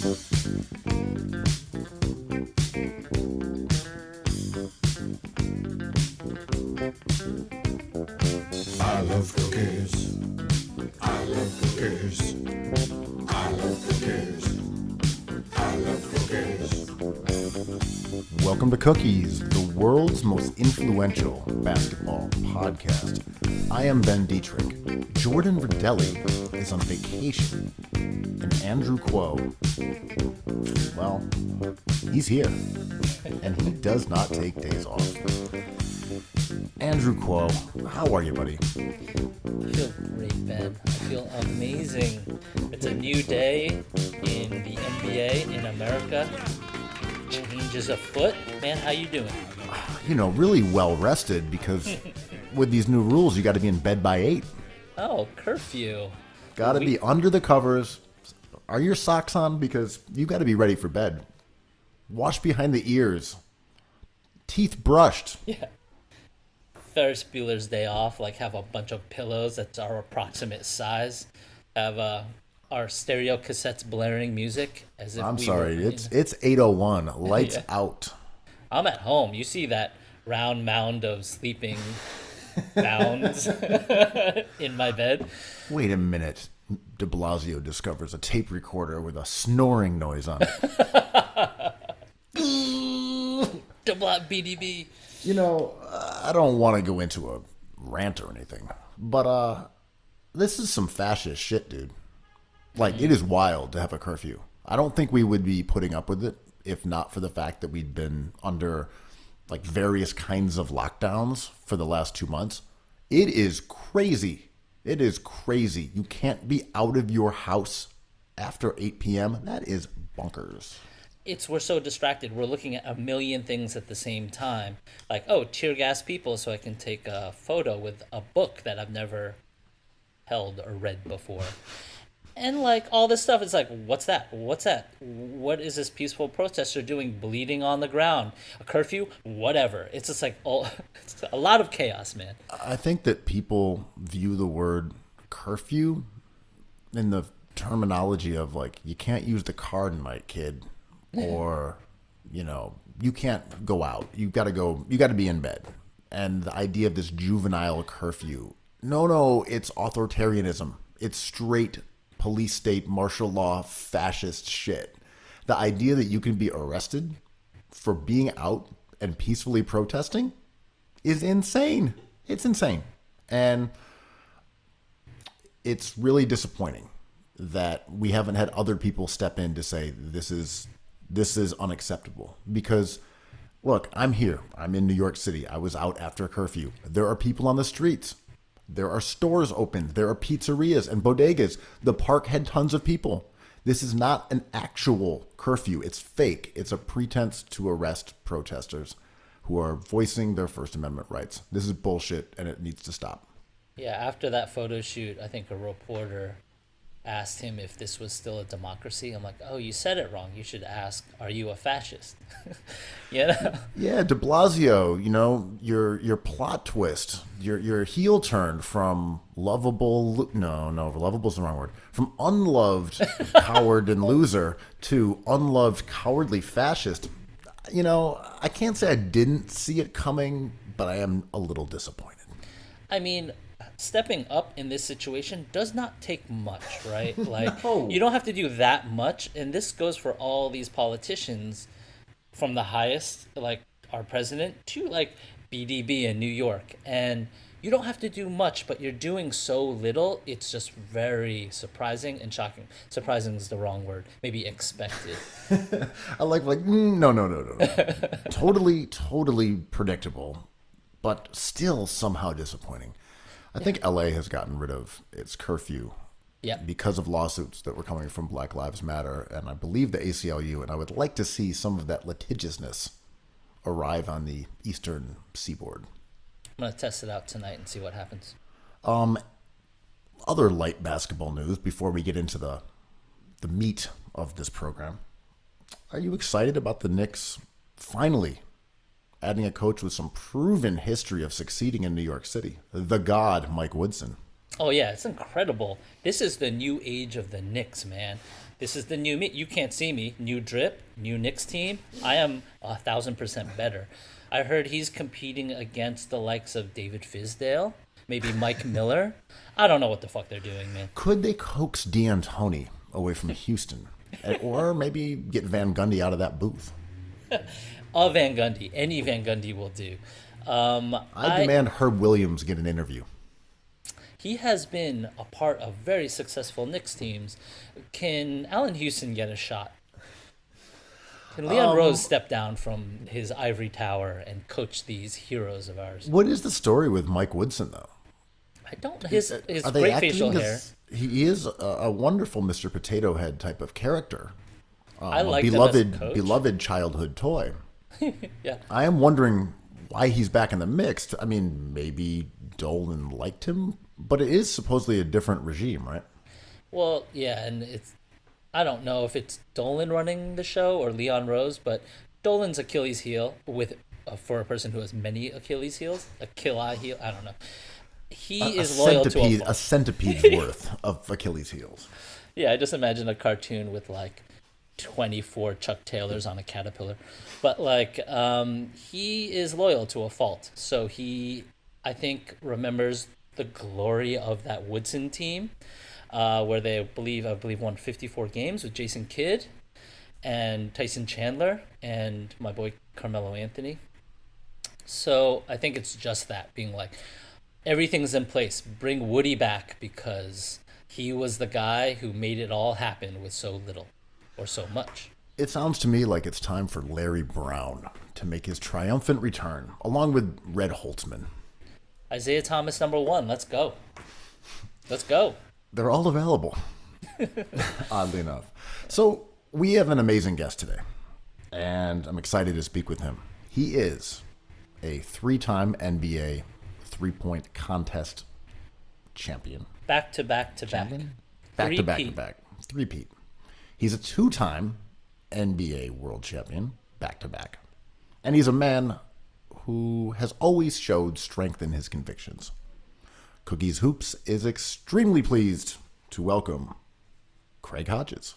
I love cookies. I love cookies. I love cookies. I love cookies. Welcome to Cookies, the world's most influential basketball podcast. I am Ben Dietrich. Jordan Verdelli is on vacation. And Andrew Kuo, well, he's here. And he does not take days off. Andrew Kuo, how are you, buddy? I feel great, Ben. I feel amazing. It's a new day in the NBA in America. Changes afoot. Man, how you doing? You know, really well rested because with these new rules, you got to be in bed by 8. Oh, curfew. Got to be under the covers. Are your socks on? Because you got to be ready for bed. Wash behind the ears. Teeth brushed. Yeah. Ferris Bueller's Day Off, like have a bunch of pillows that's our approximate size. Have our stereo cassettes blaring music as if I'm sorry, it's 8:01. Lights out. I'm at home. You see that round mound of sleeping mounds in my bed. Wait a minute. De Blasio discovers a tape recorder with a snoring noise on it. BDB. You know, I don't want to go into a rant or anything, but this is some fascist shit, dude. Like, it is wild to have a curfew. I don't think we would be putting up with it if not for the fact that we'd been under, like, various kinds of lockdowns for the last 2 months. It is crazy. It is crazy. You can't be out of your house after 8 p.m. That is bonkers. We're so distracted. We're looking at a million things at the same time. Like, oh, tear gas people so I can take a photo with a book that I've never held or read before. And like all this stuff, it's like, what's that? What's that? What is this peaceful protester doing bleeding on the ground? A curfew? Whatever. It's just like it's a lot of chaos, man. I think that people view the word curfew in the terminology of like, you can't use the car tonight, kid. Or, you know, you can't go out. You got to be in bed. And the idea of this juvenile curfew. No, it's authoritarianism. It's straight police state, martial law, fascist shit. The idea that you can be arrested for being out and peacefully protesting is insane. It's insane. And it's really disappointing that we haven't had other people step in to say this is unacceptable. Because, look, I'm here. I'm in New York City. I was out after a curfew. There are people on the streets. There are stores open. There are pizzerias and bodegas. The park had tons of people. This is not an actual curfew. It's fake. It's a pretense to arrest protesters who are voicing their First Amendment rights. This is bullshit, and it needs to stop. Yeah, after that photo shoot, I think a reporter asked him if this was still a democracy. I'm like, oh, you said it wrong. You should ask, are you a fascist? You know? Yeah, de Blasio, you know, your plot twist, your heel turn from lovable, no, lovable's the wrong word, from unloved coward and loser to unloved cowardly fascist. You know, I can't say I didn't see it coming, but I am a little disappointed. I mean, stepping up in this situation does not take much, right? Like, No. You don't have to do that much. And this goes for all these politicians from the highest, like our president, to like BDB in New York. And you don't have to do much, but you're doing so little. It's just very surprising and shocking. Surprising is the wrong word. Maybe expected. I like no. Totally predictable, but still somehow disappointing. I think LA has gotten rid of its curfew because of lawsuits that were coming from Black Lives Matter and I believe the ACLU, and I would like to see some of that litigiousness arrive on the eastern seaboard. I'm going to test it out tonight and see what happens. Other light basketball news before we get into the meat of this program. Are you excited about the Knicks finally adding a coach with some proven history of succeeding in New York City? The God, Mike Woodson. Oh, yeah, it's incredible. This is the new age of the Knicks, man. This is the new me. You can't see me. New drip, new Knicks team. I am 1,000% better. I heard he's competing against the likes of David Fizdale, maybe Mike Miller. I don't know what the fuck they're doing, man. Could they coax D'Antoni away from Houston? Or maybe get Van Gundy out of that booth? A Van Gundy. Any Van Gundy will do. I demand Herb Williams get an interview. He has been a part of very successful Knicks teams. Can Allen Houston get a shot? Can Leon Rose step down from his ivory tower and coach these heroes of ours? What is the story with Mike Woodson, though? I don't. His Are they great acting? facial 'Cause hair. He is a wonderful Mr. Potato Head type of character. I like beloved childhood toy. Yeah. I am wondering why he's back in the mix. I mean, maybe Dolan liked him, but it is supposedly a different regime, right? Well, yeah, and I don't know if it's Dolan running the show or Leon Rose, but Dolan's Achilles heel for a person who has many Achilles heels, Achilles heel. I don't know. He is loyal to a centipede's worth of Achilles heels. Yeah, I just imagine a cartoon with like 24 Chuck Taylors on a caterpillar. But like he is loyal to a fault. So he, I think, remembers the glory of that Woodson team where they I believe won 54 games with Jason Kidd and Tyson Chandler and my boy Carmelo Anthony. So I think it's just that, being like, everything's in place. Bring Woody back because he was the guy who made it all happen with so little or so much. It sounds to me like it's time for Larry Brown to make his triumphant return, along with Red Holtzman. Isaiah Thomas, #1. Let's go. Let's go. They're all available, oddly enough. So we have an amazing guest today, and I'm excited to speak with him. He is a 3-time NBA three-point contest champion. Back to back to back. Back to back to back. Three-peat. He's a 2-time NBA world champion, back to back. And he's a man who has always showed strength in his convictions. Cookies Hoops is extremely pleased to welcome Craig Hodges.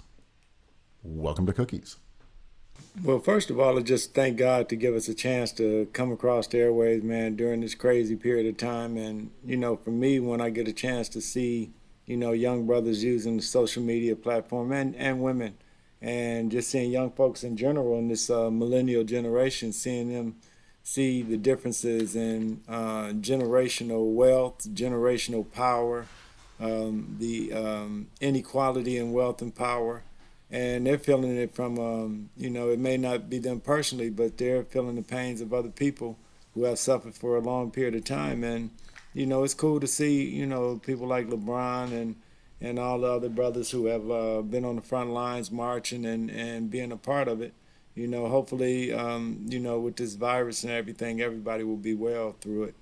Welcome to Cookies. Well, first of all, I just thank God to give us a chance to come across the airwaves, man, during this crazy period of time. And, for me, when I get a chance to see, young brothers using the social media platform and women, and just seeing young folks in general in this millennial generation, seeing them see the differences in generational wealth, generational power, the inequality in wealth and power. And they're feeling it from, it may not be them personally, but they're feeling the pains of other people who have suffered for a long period of time. And, it's cool to see, people like LeBron and all the other brothers who have been on the front lines marching and being a part of it. Hopefully, with this virus and everything, everybody will be well through it.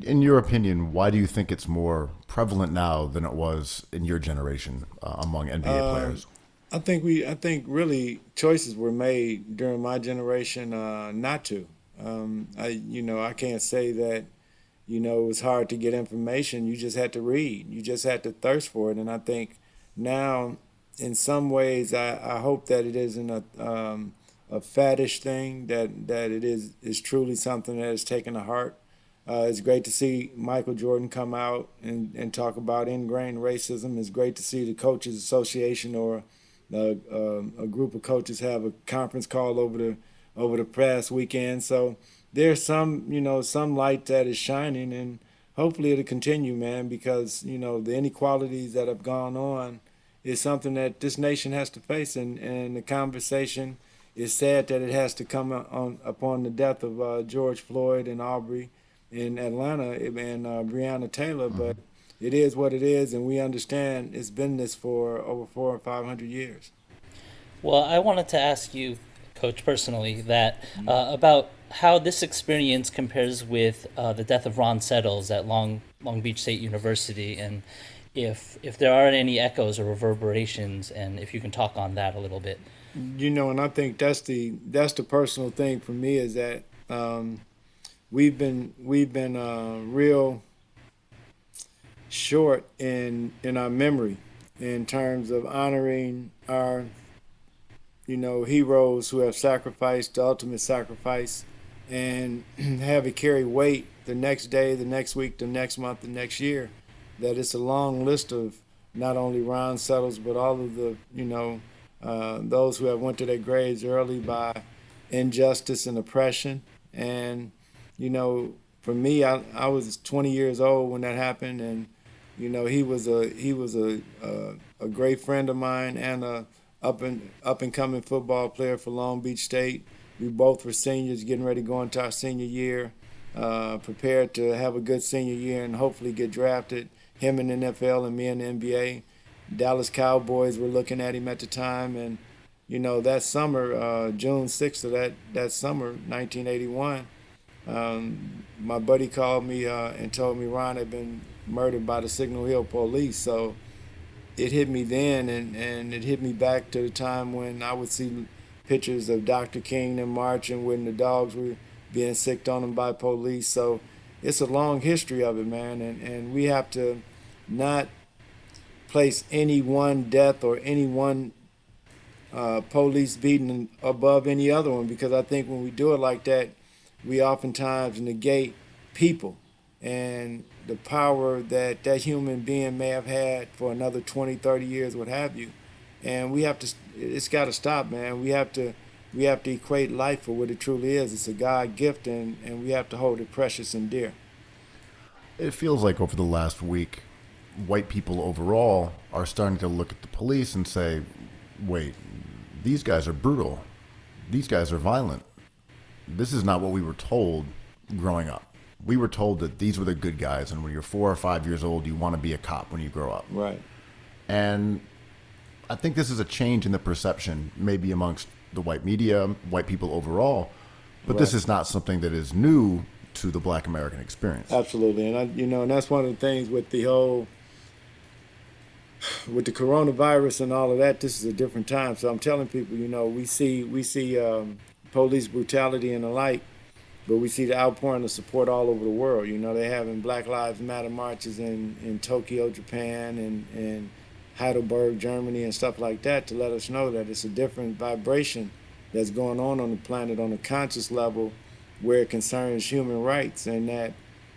In your opinion, why do you think it's more prevalent now than it was in your generation among NBA players? I think really choices were made during my generation not to. I can't say that, it was hard to get information. You just had to read. You just had to thirst for it. And I think now, in some ways, I hope that it isn't a faddish thing, that it is truly something that has taken to heart. It's great to see Michael Jordan come out and talk about ingrained racism. It's great to see the Coaches Association or a group of coaches have a conference call over the past weekend. So there's some light that is shining, and hopefully it'll continue, man, because the inequalities that have gone on is something that this nation has to face, and the conversation is sad that it has to come upon the death of George Floyd and Aubrey in Atlanta and Breonna Taylor, but it is what it is, and we understand it's been this for over 400 or 500 years. Well, I wanted to ask you, Coach, personally, that about how this experience compares with the death of Ron Settles at Long Beach State University, and if there are any echoes or reverberations, and if you can talk on that a little bit. And I think that's the personal thing for me, is that we've been real short in our memory in terms of honoring our, heroes who have sacrificed the ultimate sacrifice, and have it carry weight the next day, the next week, the next month, the next year. That it's a long list of not only Ron Settles, but all of the, those who have went to their graves early by injustice and oppression. And, for me, I was 20 years old when that happened, and he was a great friend of mine and a up and coming football player for Long Beach State. We both were seniors, getting ready to go into our senior year, prepared to have a good senior year and hopefully get drafted. Him in the NFL and me in the NBA. Dallas Cowboys were looking at him at the time, and that summer, June 6th of that summer, 1981, my buddy called me and told me Ron had been murdered by the Signal Hill police. So it hit me then, and it hit me back to the time when I would see pictures of Dr. King and marching when the dogs were being sicked on them by police. So it's a long history of it, man, and we have to not place any one death or any one police beating above any other one, because I think when we do it like that, we oftentimes negate people and the power that that human being may have had for another 20, 30 years, what have you. And it's got to stop, man. We have to equate life for what it truly is. It's a God gift, and we have to hold it precious and dear. It feels like over the last week, white people overall are starting to look at the police and say, wait, these guys are brutal. These guys are violent. This is not what we were told growing up. We were told that these were the good guys, and when you're 4 or 5 years old, you want to be a cop when you grow up. Right. And I think this is a change in the perception, maybe amongst the white media, white people overall, but this is not something that is new to the Black American experience. Absolutely. And that's one of the things with the whole, with the coronavirus and all of that. This is a different time. So I'm telling people, we see police brutality and the like, but we see the outpouring of support all over the world. They're having Black Lives Matter marches in Tokyo, Japan, and Heidelberg, Germany, and stuff like that, to let us know that it's a different vibration that's going on the planet on a conscious level, where it concerns human rights, and that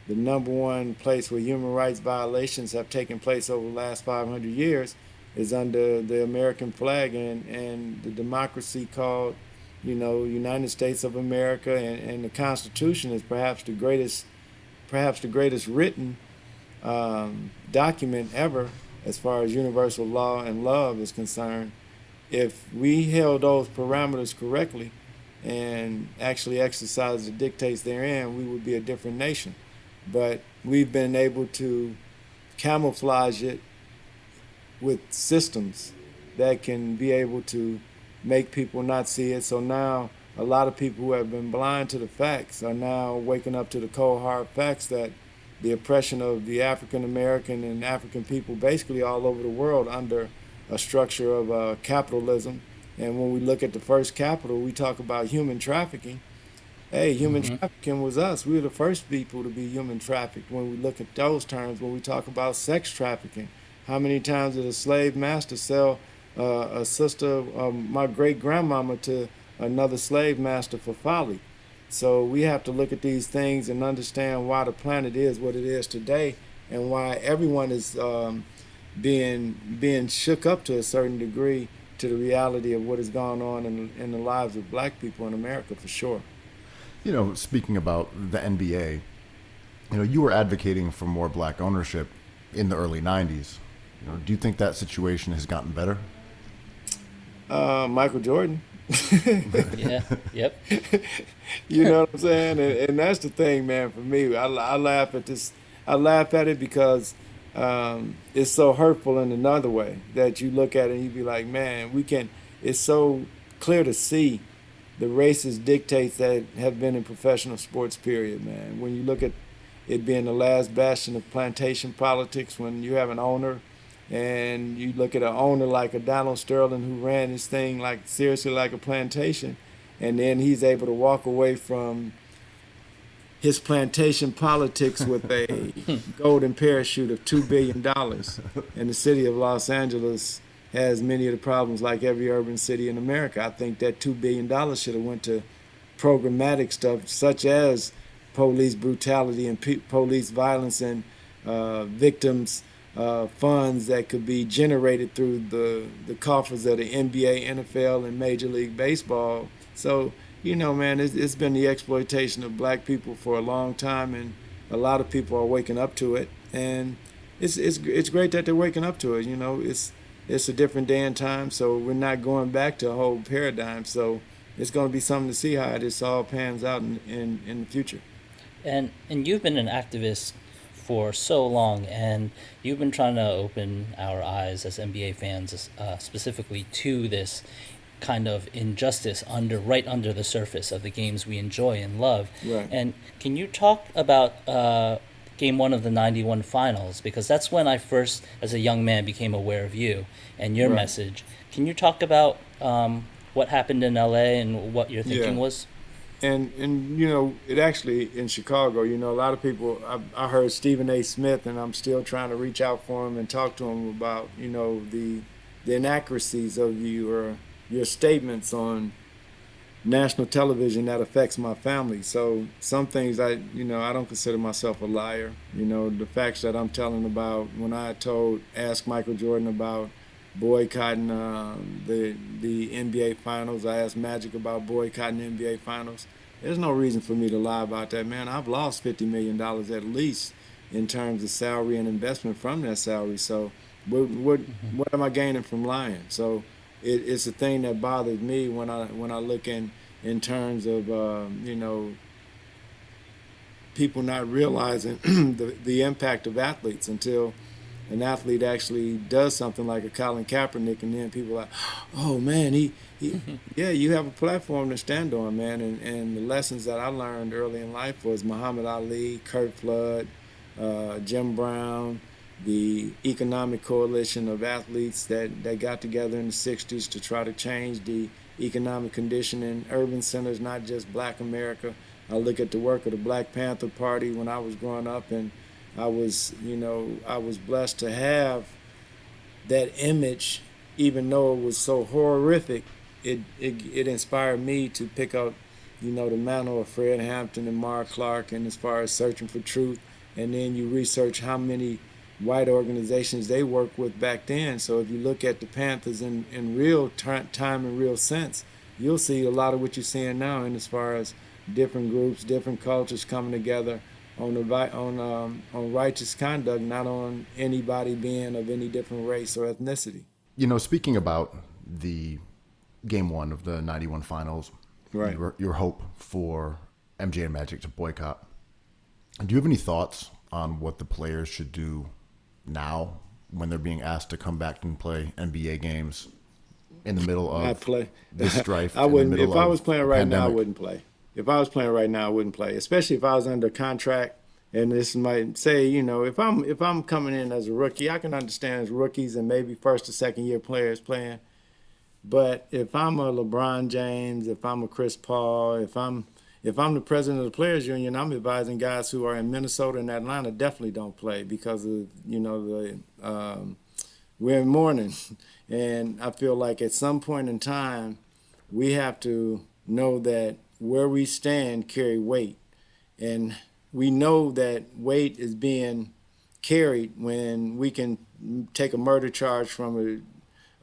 the number one place where human rights violations have taken place over the last 500 years is under the American flag and the democracy called, United States of America, and the Constitution is perhaps the greatest written document ever as far as universal law and love is concerned. If we held those parameters correctly and actually exercised the dictates therein, we would be a different nation. But we've been able to camouflage it with systems that can be able to make people not see it. So now a lot of people who have been blind to the facts are now waking up to the cold hard facts that the oppression of the African American and African people basically all over the world under a structure of capitalism. And when we look at the first capital, we talk about human trafficking. Hey, human trafficking was us. We were the first people to be human trafficked. When we look at those terms, when we talk about sex trafficking, how many times did a slave master sell a sister, my great grandmama, to another slave master for folly? So we have to look at these things and understand why the planet is what it is today, and why everyone is being shook up to a certain degree to the reality of what is going on in the lives of Black people in America, for sure. Speaking about the NBA, you were advocating for more Black ownership in the early 90s. Do you think that situation has gotten better? Michael Jordan. Yeah. Yep. You know what I'm saying? And that's the thing, man, for me. I laugh at this. I laugh at it because it's so hurtful in another way that you look at it and you be like, man, it's so clear to see the racist dictates that have been in professional sports, period, man. When you look at it being the last bastion of plantation politics, when you have an owner and you look at an owner like a Donald Sterling who ran his thing seriously like a plantation, and then he's able to walk away from his plantation politics with a golden parachute of $2 billion, and the city of Los Angeles has many of the problems like every urban city in America. I think that $2 billion should have went to programmatic stuff such as police brutality and police violence and victims funds that could be generated through the coffers of the NBA, NFL, and Major League Baseball. So, man, it's been the exploitation of black people for a long time, and a lot of people are waking up to it. And it's great that they're waking up to it. It's a different day and time, so we're not going back to a whole paradigm. So it's going to be something to see how this all pans out in the future. And you've been an activist for so long, and you've been trying to open our eyes as NBA fans, specifically to this kind of injustice right under the surface of the games we enjoy and love. Right. And can you talk about Game 1 of the '91 finals? Because that's when I first, as a young man, became aware of you and your Right. message. Can you talk about what happened in LA and what your thinking Yeah. was? And it actually in Chicago, a lot of people. I heard Stephen A. Smith, and I'm still trying to reach out for him and talk to him about the inaccuracies of your statements on national television that affects my family. So some things I don't consider myself a liar. The facts that I'm telling about when I asked Michael Jordan about boycotting the NBA finals. I asked Magic about boycotting the NBA finals. There's no reason for me to lie about that, man. I've lost $50 million at least in terms of salary and investment from that salary. So what am I gaining from lying? So it's a thing that bothers me when I look in terms of people not realizing the impact of athletes until an athlete actually does something like a Colin Kaepernick, and then people are like, oh man, yeah, you have a platform to stand on, man. And the lessons that I learned early in life was Muhammad Ali, Kurt Flood, Jim Brown, the economic coalition of athletes that got together in the 60s to try to change the economic condition in urban centers, not just black America. I look at the work of the Black Panther Party when I was growing up, and I was blessed to have that image, even though it was so horrific. It inspired me to pick up, the mantle of Fred Hampton and Mark Clark, and as far as searching for truth, and then you research how many white organizations they worked with back then. So if you look at the Panthers in real time and real sense, you'll see a lot of what you're seeing now, and as far as different groups, different cultures coming together on righteous conduct, not on anybody being of any different race or ethnicity. Speaking about the Game 1 of the '91 finals, Right. your hope for MJ and Magic to boycott. Do you have any thoughts on what the players should do now when they're being asked to come back and play NBA games in the middle I of play. this strife? I wouldn't. In the If middle I of was playing a right now, I pandemic? wouldn't play. If I was playing right now, I wouldn't play. Especially if I was under contract. And this might say, if I'm coming in as a rookie, I can understand as rookies and maybe first or second year players playing. But if I'm a LeBron James, if I'm a Chris Paul, if I'm the president of the players union, I'm advising guys who are in Minnesota and Atlanta definitely don't play because of we're in mourning, and I feel like at some point in time we have to know that where we stand carry weight, and we know that weight is being carried when we can take a murder charge from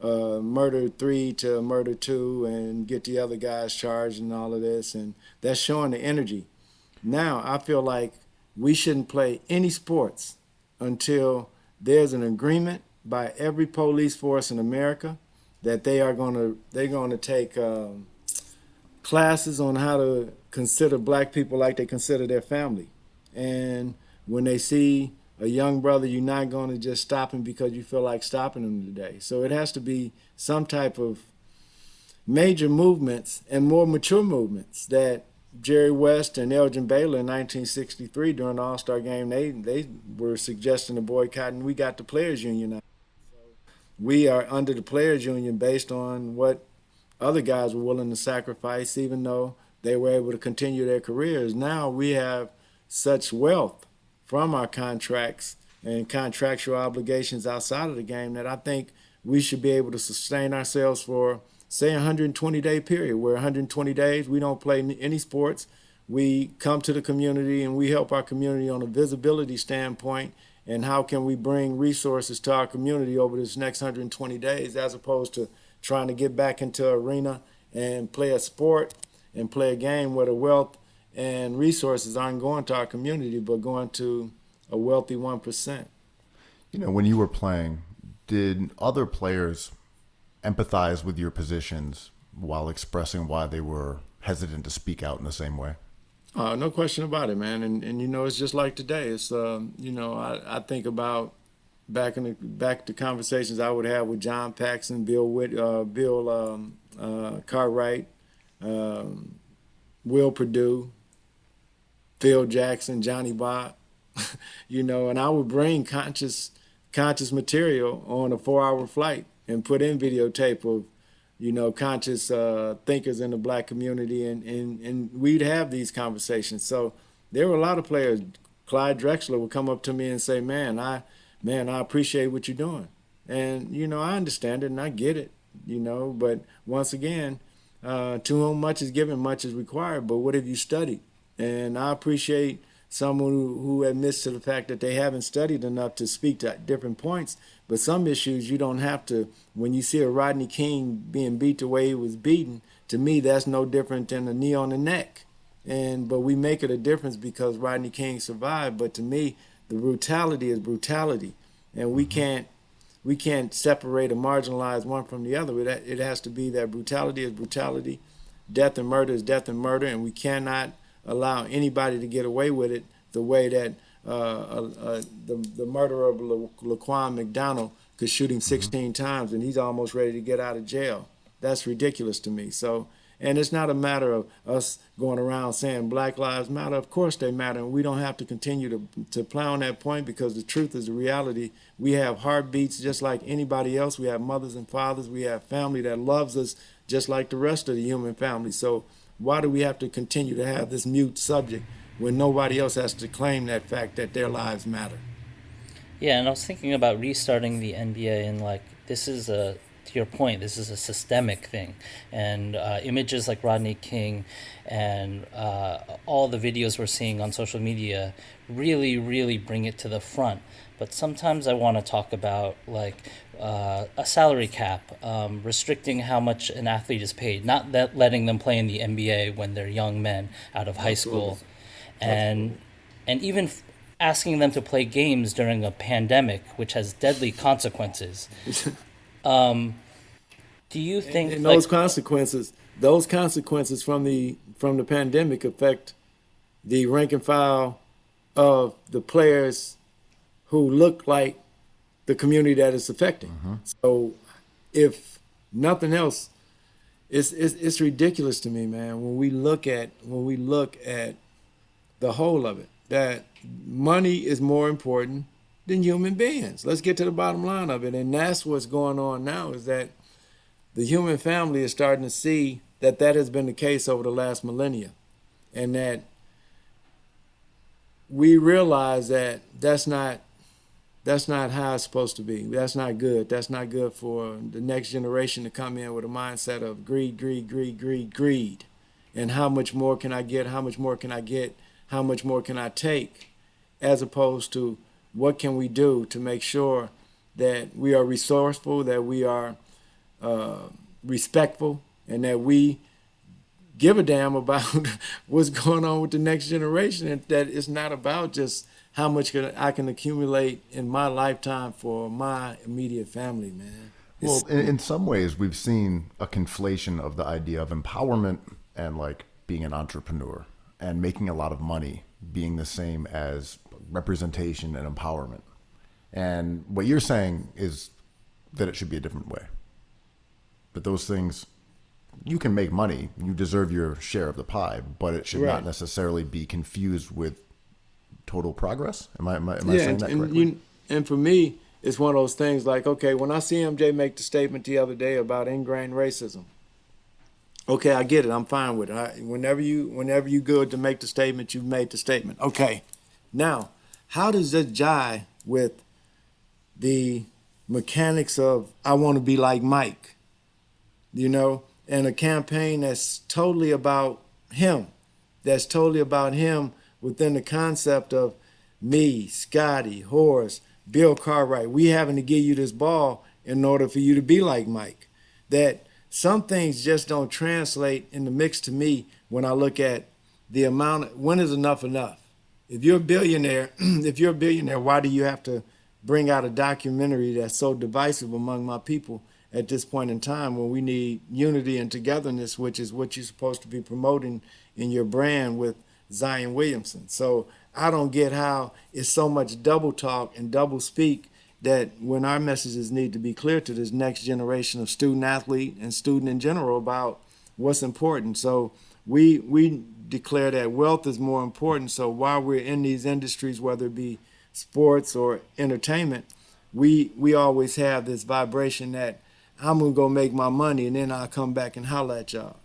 a murder 3 to a murder 2 and get the other guys charged and all of this, and that's showing the energy. Now I feel like we shouldn't play any sports until there's an agreement by every police force in America that they're going to take classes on how to consider black people like they consider their family. And when they see a young brother, you're not going to just stop him because you feel like stopping him today. So it has to be some type of major movements and more mature movements that Jerry West and Elgin Baylor in 1963 during the All-Star game, they were suggesting a boycott, and we got the Players Union out. We are under the Players Union based on what other guys were willing to sacrifice, even though they were able to continue their careers. Now we have such wealth from our contracts and contractual obligations outside of the game that I think we should be able to sustain ourselves for, say, a 120-day period, where 120 days we don't play any sports. We come to the community and we help our community on a visibility standpoint, and how can we bring resources to our community over this next 120 days, as opposed to trying to get back into an arena and play a sport and play a game where the wealth and resources aren't going to our community but going to a wealthy 1%. You know, when you were playing, did other players empathize with your positions while expressing why they were hesitant to speak out in the same way? No question about it, man. And you know, it's just like today. It's you know, I think about back to conversations I would have with John Paxson, Bill Cartwright, Will Perdue, Phil Jackson, Johnny Bott, you know, and I would bring conscious material on a 4-hour flight and put in videotape of, you know, conscious thinkers in the black community, and we'd have these conversations. So there were a lot of players. Clyde Drexler would come up to me and say, man, I appreciate what you're doing. And, you know, I understand it and I get it, you know, but once again, to whom much is given, much is required. But what have you studied? And I appreciate someone who admits to the fact that they haven't studied enough to speak to different points. But some issues you don't have to. When you see a Rodney King being beat the way he was beaten, to me that's no different than a knee on the neck. But we make it a difference because Rodney King survived. But to me, the brutality is brutality, and we can't separate or marginalize one from the other. It has to be that brutality is brutality, death and murder is death and murder, and we cannot allow anybody to get away with it the way that the murderer of Laquan McDonald could shoot him 16 times and he's almost ready to get out of jail. That's ridiculous to me. So, and it's not a matter of us going around saying Black Lives Matter. Of course they matter, and we don't have to continue to play on that point, because the truth is the reality. We have heartbeats just like anybody else. We have mothers and fathers. We have family that loves us just like the rest of the human family. So why do we have to continue to have this mute subject when nobody else has to claim that fact that their lives matter? Yeah, and I was thinking about restarting the NBA, and like, this is to your point, this is a systemic thing. And images like Rodney King and all the videos we're seeing on social media really, really bring it to the front. But sometimes I want to talk about like a salary cap, restricting how much an athlete is paid, not that letting them play in the NBA when they're young men out of high school, and even asking them to play games during a pandemic, which has deadly consequences. Do you think and those consequences from the pandemic affect the rank and file of the players who look like the community that it's affecting? So if nothing else, it's ridiculous to me, man, when we look at the whole of it, that money is more important than human beings. Let's get to the bottom line of it. And that's what's going on now, is that the human family is starting to see that has been the case over the last millennia, and that we realize that that's not how it's supposed to be. That's not good. That's not good for the next generation to come in with a mindset of greed, greed, greed, greed, greed. And how much more can I get? How much more can I get? How much more can I take? As opposed to what can we do to make sure that we are resourceful, that we are respectful, and that we give a damn about what's going on with the next generation, and that it's not about just how much I can accumulate in my lifetime for my immediate family, man. Well, in some ways, we've seen a conflation of the idea of empowerment and like being an entrepreneur and making a lot of money being the same as representation and empowerment. And what you're saying is that it should be a different way. But those things, you can make money, you deserve your share of the pie, but it should not necessarily be confused with total progress. Am I saying that correctly? And for me, it's one of those things like, okay, when I see MJ make the statement the other day about ingrained racism, Okay, I get it. I'm fine with it. Whenever you good to make the statement, you've made the statement. Okay. Now, how does that jive with the mechanics of I want to be like Mike, and a campaign that's totally about him, that's totally about him within the concept of me, Scotty, Horace, Bill Cartwright. We having to give you this ball in order for you to be like Mike. That some things just don't translate in the mix to me when I look at the amount. When is enough enough? If you're a billionaire, why do you have to bring out a documentary that's so divisive among my people at this point in time when we need unity and togetherness, which is what you're supposed to be promoting in your brand with Zion Williamson? So I don't get how it's so much double talk and double speak that when our messages need to be clear to this next generation of student athlete and student in general about what's important. So we declare that wealth is more important. So while we're in these industries, whether it be sports or entertainment, we always have this vibration that I'm gonna go make my money and then I'll come back and holler at y'all.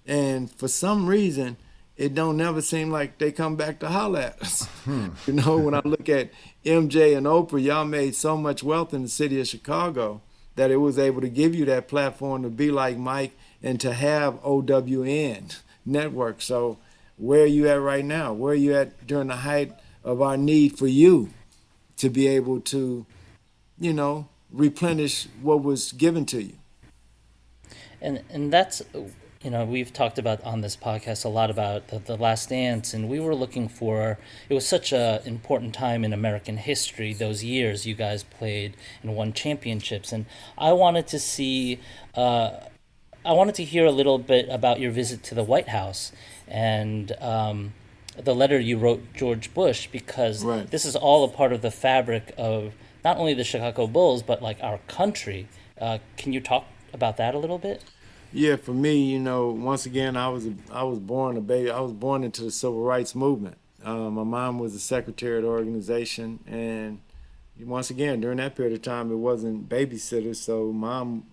And for some reason, it don't never seem like they come back to holler at us. When I look at MJ and Oprah, y'all made so much wealth in the city of Chicago that it was able to give you that platform to be like Mike and to have OWN network. So where are you at right now? Where are you at during the height of our need for you to be able to, replenish what was given to you? And that's, we've talked about on this podcast a lot about the Last Dance, and we were looking for, it was such a important time in American history, those years you guys played and won championships, and I wanted to see, I wanted to hear a little bit about your visit to the White House and the letter you wrote George Bush, because Right. this is all a part of the fabric of not only the Chicago Bulls, but like our country. Can you talk about that a little bit? Yeah, for me, once again, I was born a baby. I was born into the civil rights movement. My mom was the secretary of the organization, and once again, during that period of time, it wasn't babysitters. So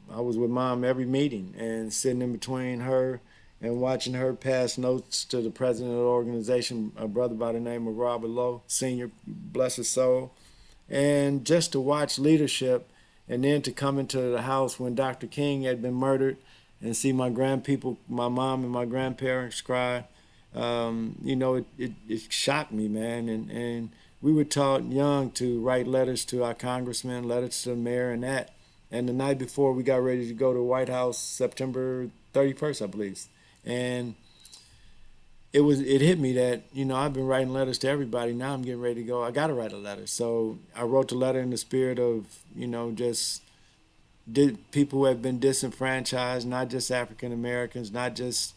I was with mom every meeting and sitting in between her and watching her pass notes to the president of the organization, a brother by the name of Robert Lowe, Senior, bless his soul, and just to watch leadership, and then to come into the house when Dr. King had been murdered and see my grandpeople, my mom and my grandparents cry. It shocked me, man. And we were taught young to write letters to our congressman, letters to the mayor, and that. And the night before we got ready to go to the White House, September 31st, I believe, and it hit me that I've been writing letters to everybody. Now I'm getting ready to go. I got to write a letter. So I wrote the letter in the spirit of just did people who have been disenfranchised, not just African Americans, not just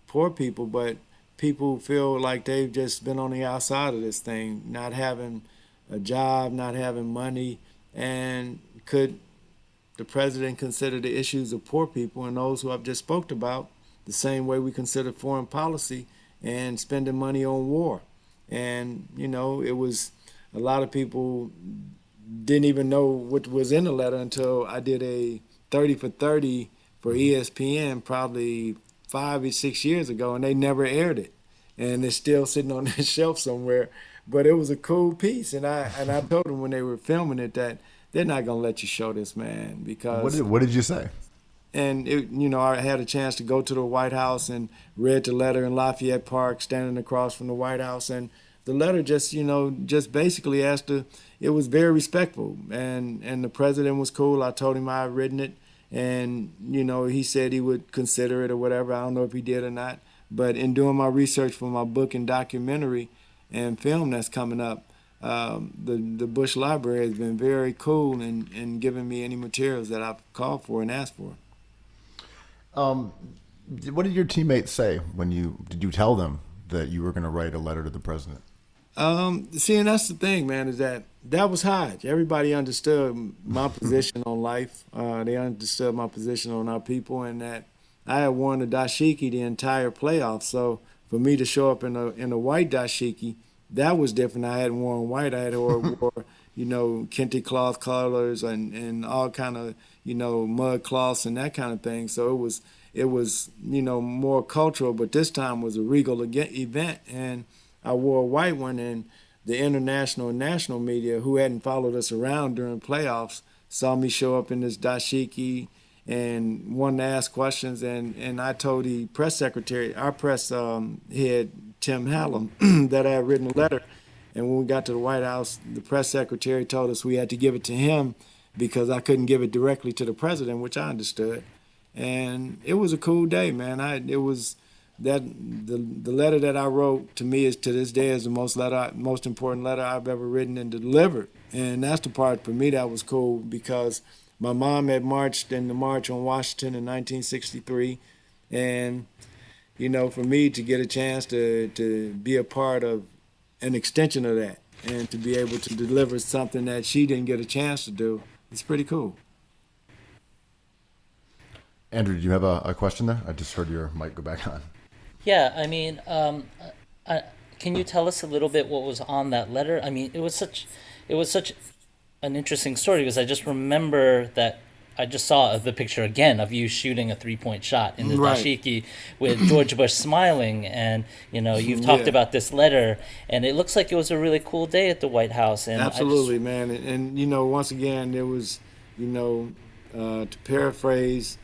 poor people, but people who feel like they've just been on the outside of this thing, not having a job, not having money, and could the president consider the issues of poor people and those who I've just spoke about the same way we consider foreign policy and spending money on war? And it was a lot of people didn't even know what was in the letter until I did a 30 for 30 for ESPN probably 5 or 6 years ago, and they never aired it, and it's still sitting on the shelf somewhere. But it was a cool piece, and I told them when they were filming it that they're not gonna let you show this, man, because What did you say? and I had a chance to go to the White House and read the letter in Lafayette Park, standing across from the White House, and the letter just basically asked to. It was very respectful, and the president was cool. I told him I had written it, and he said he would consider it or whatever. I don't know if he did or not, but in doing my research for my book and documentary and film that's coming up, the Bush Library has been very cool in giving me any materials that I've called for and asked for. What did your teammates say did you tell them that you were going to write a letter to the president? See, and that's the thing, man, is that was Hodge. Everybody understood my position on life. They understood my position on our people, and that I had worn the dashiki the entire playoff. So for me to show up in a white dashiki, that was different. I hadn't worn white. I had wore kente cloth colors and all kind of mud cloths and that kind of thing. So it was, more cultural, but this time was a regal event. And I wore a white one, and the international and national media who hadn't followed us around during playoffs saw me show up in this dashiki and wanted to ask questions. And I told the press secretary, our press head, Tim Hallam, that I had written a letter. And when we got to the White House, the press secretary told us we had to give it to him because I couldn't give it directly to the president, which I understood. And it was a cool day, man. It was that the letter that I wrote to me is to this day is the most important letter I've ever written and delivered. And that's the part for me that was cool because my mom had marched in the March on Washington in 1963, and for me to get a chance to be a part of an extension of that and to be able to deliver something that she didn't get a chance to do, it's pretty cool. Andrew, do you have a question there? I just heard your mic go back on. Yeah, I mean, can you tell us a little bit what was on that letter? I mean, it was such an interesting story because I just remember that I just saw the picture again of you shooting a 3-point shot in the dashiki with George Bush smiling, and you've talked about this letter, and it looks like it was a really cool day at the White House. And absolutely, man, and once again, it was, to paraphrase,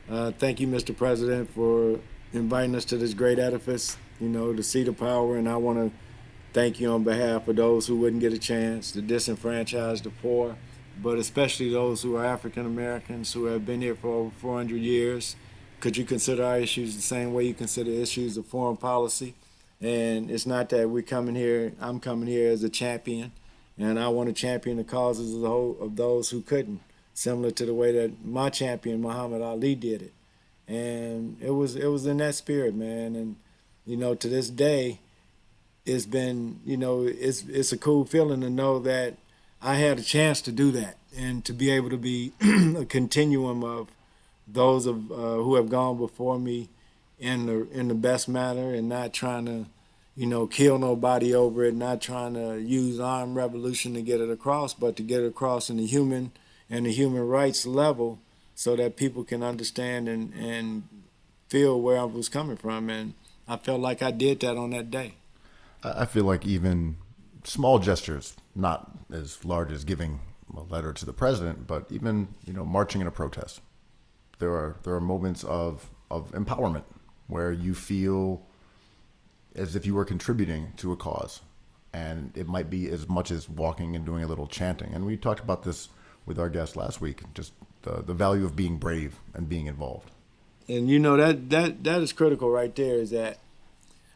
thank you, Mr. President, for inviting us to this great edifice, the seat of power, and I want to thank you on behalf of those who wouldn't get a chance, the disenfranchised, the poor, but especially those who are African Americans who have been here for over 400 years. Could you consider our issues the same way you consider issues of foreign policy? And it's not that I'm coming here as a champion, and I want to champion the causes of those who couldn't, similar to the way that my champion, Muhammad Ali, did it. And it was in that spirit, man. And, to this day, it's been, it's a cool feeling to know that I had a chance to do that and to be able to be a continuum of those who have gone before me in the best manner and not trying to, kill nobody over it, not trying to use armed revolution to get it across, but to get it across in the human rights level so that people can understand and feel where I was coming from. And I felt like I did that on that day. I feel like even small gestures, not as large as giving a letter to the president, but even marching in a protest. There are moments of empowerment where you feel as if you were contributing to a cause, and it might be as much as walking and doing a little chanting. And we talked about this with our guest last week, just the value of being brave and being involved. And that is critical right there, is that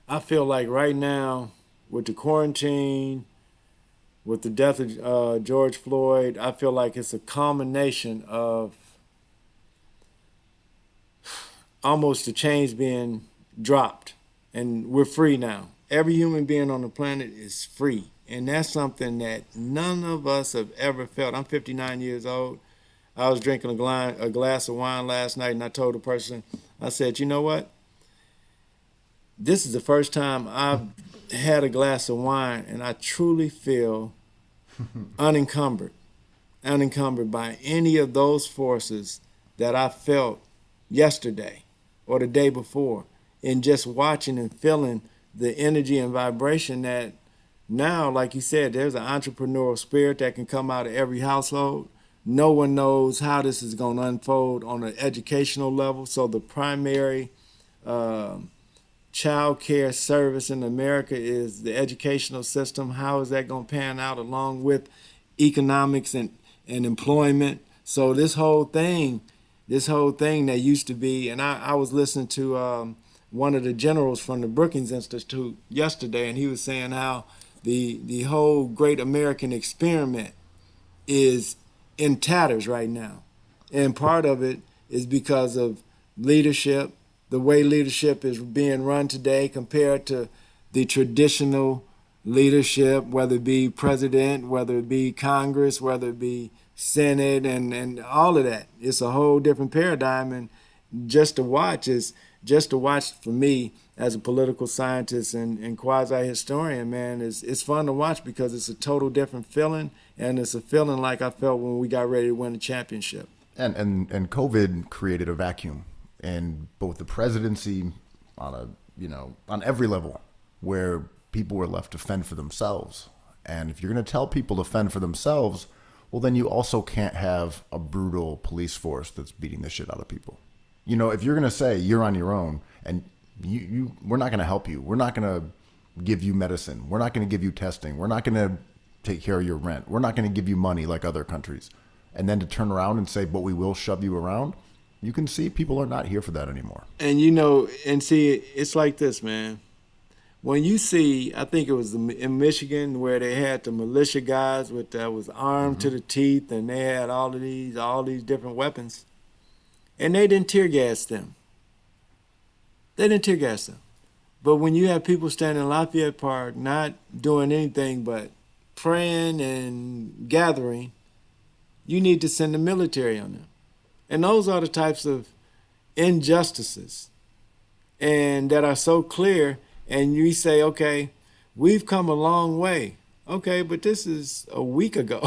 I feel like right now with the quarantine, with the death of George Floyd, I feel like it's a culmination of almost the chains being dropped, and we're free now. Every human being on the planet is free, and that's something that none of us have ever felt. I'm 59 years old. I was drinking a glass of wine last night, and I told the person, I said, you know what? This is the first time I've had a glass of wine, and I truly feel unencumbered by any of those forces that I felt yesterday or the day before, and just watching and feeling the energy and vibration that now, like you said, there's an entrepreneurial spirit that can come out of every household. No one knows how this is going to unfold on an educational level. So the primary child care service in America is the educational system. How is that going to pan out along with economics and employment? So this whole thing that used to be, and I was listening to one of the generals from the Brookings Institute yesterday, and he was saying how the whole great American experiment is in tatters right now. And part of it is because of leadership, the way leadership is being run today compared to the traditional leadership, whether it be president, whether it be Congress, whether it be Senate, and all of that. It's a whole different paradigm. And just to watch for me as a political scientist and quasi-historian, man, it's fun to watch because it's a total different feeling, and it's a feeling like I felt when we got ready to win the championship. And COVID created a vacuum in both the presidency on every level where people were left to fend for themselves. And if you're going to tell people to fend for themselves, well, then you also can't have a brutal police force that's beating the shit out of people. If you're going to say you're on your own and we're not going to help you, we're not going to give you medicine, we're not going to give you testing, we're not going to take care of your rent, we're not going to give you money like other countries, and then to turn around and say, but we will shove you around, you can see people are not here for that anymore. And see, it's like this, man. When you see, I think it was in Michigan where they had the militia guys that was armed to the teeth, and they had all these different weapons, and they didn't tear gas them. But when you have people standing in Lafayette Park not doing anything but praying and gathering, you need to send the military on them. And those are the types of injustices and that are so clear. And you say, okay, we've come a long way. Okay, but this is a week ago.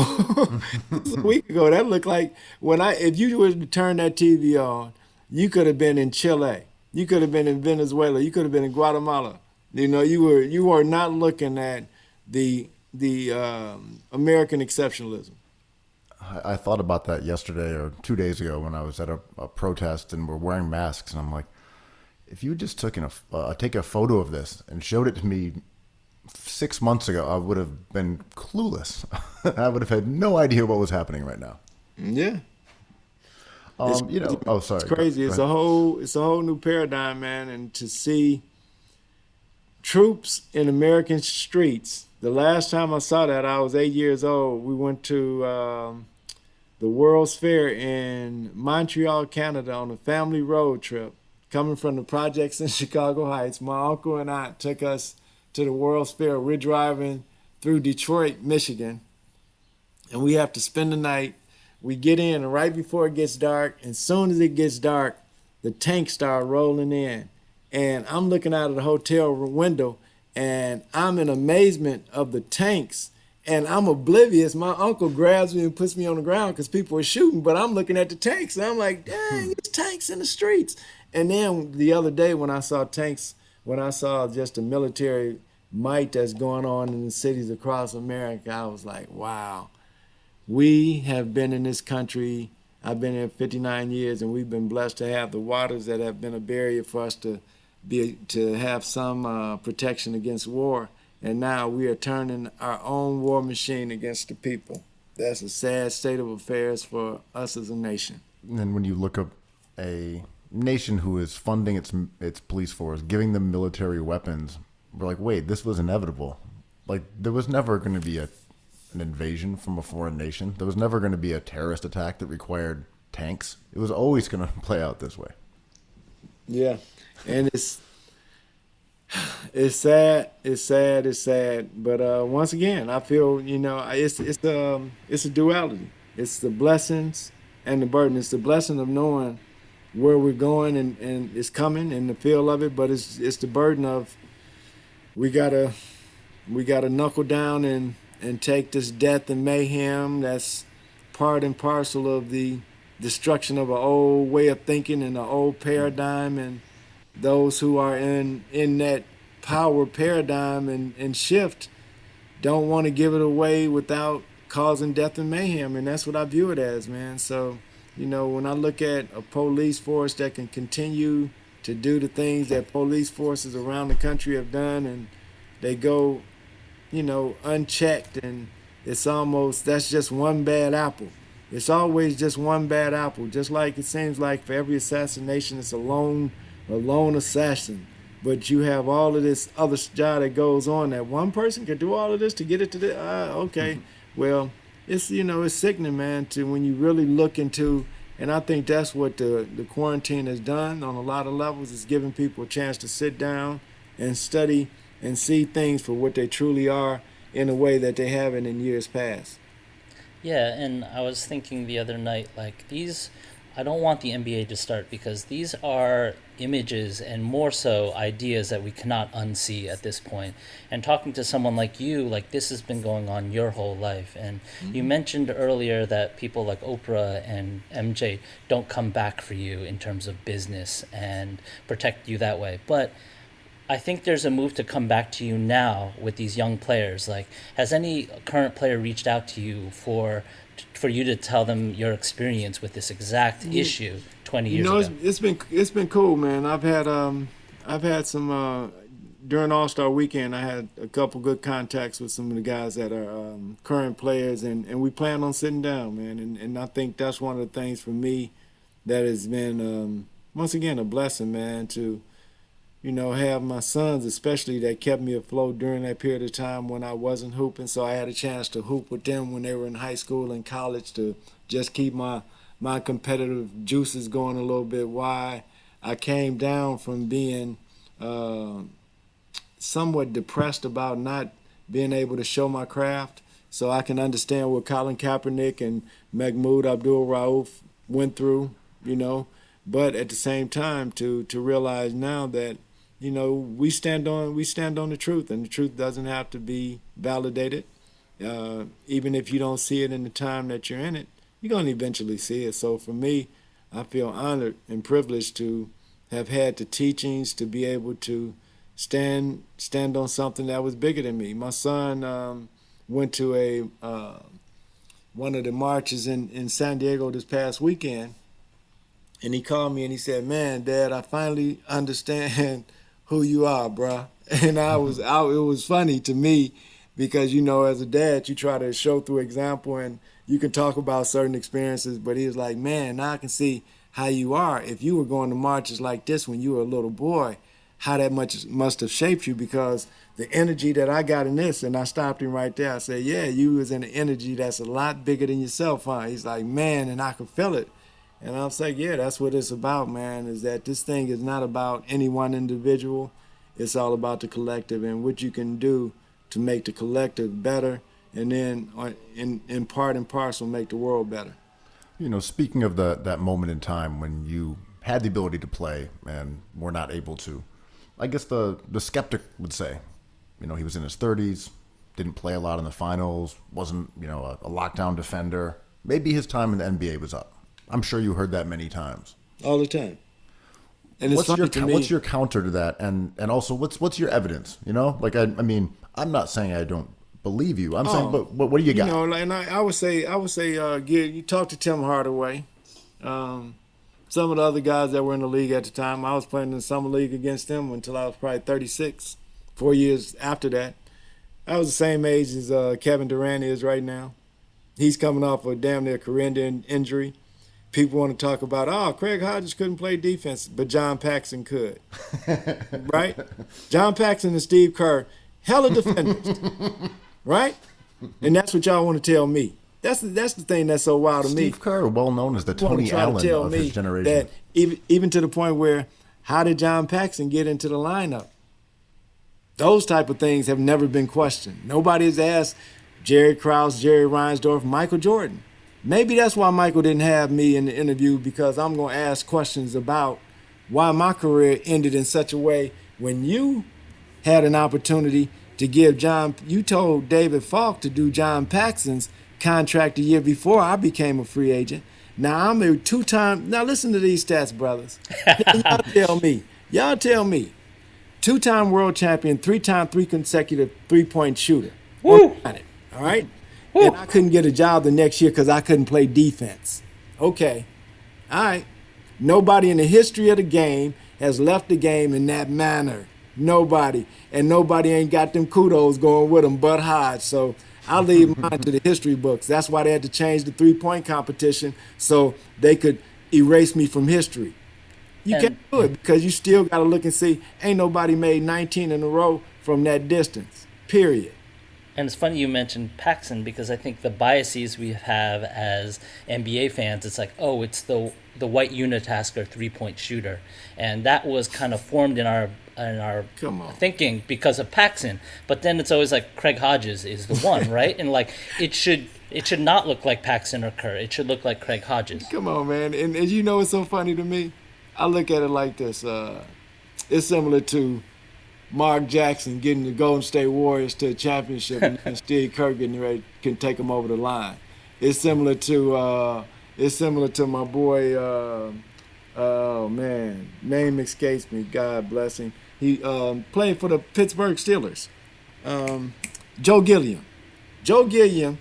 This is a week ago. That looked like if you were to turn that TV on, you could have been in Chile. You could have been in Venezuela. You could have been in Guatemala. You were not looking at the American exceptionalism. I thought about that yesterday or 2 days ago when I was at a protest and we're wearing masks, and I'm like, if you just take a photo of this and showed it to me 6 months ago, I would have been clueless. I would have had no idea what was happening right now. Yeah. Sorry. It's crazy. It's a whole new paradigm, man. And to see troops in American streets. The last time I saw that, I was 8 years old. We went to the World's Fair in Montreal, Canada, on a family road trip. Coming from the projects in Chicago Heights, my uncle and aunt took us to the World's Fair. We're driving through Detroit, Michigan, and we have to spend the night. We get in, and right before it gets dark, and as soon as it gets dark, the tanks start rolling in. And I'm looking out of the hotel window, and I'm in amazement of the tanks, and I'm oblivious. My uncle grabs me and puts me on the ground because people are shooting, but I'm looking at the tanks, and I'm like, dang, there's tanks in the streets. And then the other day when I saw tanks, when I saw just the military might that's going on in the cities across America, I was like, wow. We have been in this country, I've been here 59 years, and we've been blessed to have the waters that have been a barrier for us to have some protection against war. And now we are turning our own war machine against the people. That's a sad state of affairs for us as a nation. And when you look up a nation who is funding its police force, giving them military weapons, we're like, wait, this was inevitable. Like, there was never going to be an invasion from a foreign nation. There was never going to be a terrorist attack that required tanks. It was always going to play out this way. Yeah, and it's sad. But once again, I feel it's a duality. It's the blessings and the burden. It's the blessing of knowing where we're going and it's coming and the feel of it, but it's the burden of we gotta knuckle down and take this death and mayhem that's part and parcel of the destruction of an old way of thinking and an old paradigm, and those who are in that power paradigm and shift don't want to give it away without causing death and mayhem, and that's what I view it as, man. So when I look at a police force that can continue to do the things that police forces around the country have done, and they go unchecked, and that's just one bad apple. It's always just one bad apple, just like it seems like for every assassination it's a lone assassin. But you have all of this other job that goes on that one person can do all of this to get it to the okay. Well, it's it's sickening, man, to when you really look into, and I think that's what the quarantine has done on a lot of levels, is giving people a chance to sit down and study and see things for what they truly are in a way that they haven't in years past. Yeah, and I was thinking the other night, like these I don't want the NBA to start because these are images and more so ideas that we cannot unsee at this point. And talking to someone like you, like this has been going on your whole life. And you mentioned earlier that people like Oprah and MJ don't come back for you in terms of business and protect you that way. But I think there's a move to come back to you now with these young players. Like, has any current player reached out to you for you to tell them your experience with this exact issue 20 years ago? It's been cool, man. I've had some during All-Star Weekend. I had a couple good contacts with some of the guys that are current players, and we plan on sitting down, man. And I think that's one of the things for me that has been once again a blessing, man, to have my sons, especially, that kept me afloat during that period of time when I wasn't hooping. So I had a chance to hoop with them when they were in high school and college to just keep my competitive juices going a little bit. Why I came down from being somewhat depressed about not being able to show my craft. So I can understand what Colin Kaepernick and Mahmoud Abdul-Rauf went through, But at the same time, to realize now that we stand on the truth, and the truth doesn't have to be validated. Even if you don't see it in the time that you're in it, you're going to eventually see it. So for me, I feel honored and privileged to have had the teachings to be able to stand on something that was bigger than me. My son went to one of the marches in San Diego this past weekend, and he called me and he said, "Man, Dad, I finally understand who you are, bruh." And it was funny to me because, as a dad, you try to show through example and you can talk about certain experiences, but he was like, "Man, now I can see how you are. If you were going to marches like this when you were a little boy, how that much must have shaped you, because the energy that I got in this." And I stopped him right there. I said, "Yeah, you was in an energy that's a lot bigger than yourself, huh?" He's like, "Man," and I could feel it. And I was like, yeah, that's what it's about, man, is that this thing is not about any one individual. It's all about the collective and what you can do to make the collective better, and then in part and parcel make the world better. Speaking of that moment in time when you had the ability to play and were not able to, I guess the skeptic would say, he was in his 30s, didn't play a lot in the finals, wasn't, a lockdown defender. Maybe his time in the NBA was up. I'm sure you heard that many times. All the time. And it's what's your counter to that, and also what's your evidence? I mean, I'm not saying I don't believe you. I'm saying, but what do you got? And I would say, you talk to Tim Hardaway, some of the other guys that were in the league at the time. I was playing in the summer league against them until I was probably 36. 4 years after that, I was the same age as Kevin Durant is right now. He's coming off a damn near career-ending injury. People want to talk about, Craig Hodges couldn't play defense, but John Paxson could. Right? John Paxson and Steve Kerr, hella defenders. Right? And that's what y'all want to tell me. That's the thing that's so wild to me. Steve Kerr, well known as the Tony Allen of his generation. That even to the point where, how did John Paxson get into the lineup? Those type of things have never been questioned. Nobody has asked Jerry Krause, Jerry Reinsdorf, Michael Jordan. Maybe that's why Michael didn't have me in the interview, because I'm going to ask questions about why my career ended in such a way when you had an opportunity to give you told David Falk to do John Paxson's contract the year before I became a free agent. Now I'm a two-time, now listen to these stats, brothers. Y'all tell me, two-time world champion, three consecutive three-point shooter. Woo! All right? And I couldn't get a job the next year because I couldn't play defense. Okay. All right. Nobody in the history of the game has left the game in that manner. Nobody. And nobody ain't got them kudos going with them but Hodge. So I'll leave mine to the history books. That's why they had to change the three-point competition so they could erase me from history. You can't do it because you still got to look and see, ain't nobody made 19 in a row from that distance, period. And it's funny you mentioned Paxson, because I think the biases we have as NBA fans, it's like, oh, it's the white unitasker 3-point shooter, and that was kind of formed in our Come on. thinking because of Paxson. But then it's always like Craig Hodges is the one, right? And like it should not look like Paxson or Kerr. It should look like Craig Hodges. Come on, man. And you know what's so funny to me? I look at it like this. It's similar to Mark Jackson getting the Golden State Warriors to a championship and Steve Kerr getting ready can take them over the line. It's similar to my boy. Oh man, name escapes me. God bless him. He played for the Pittsburgh Steelers. Joe Gilliam. Joe Gilliam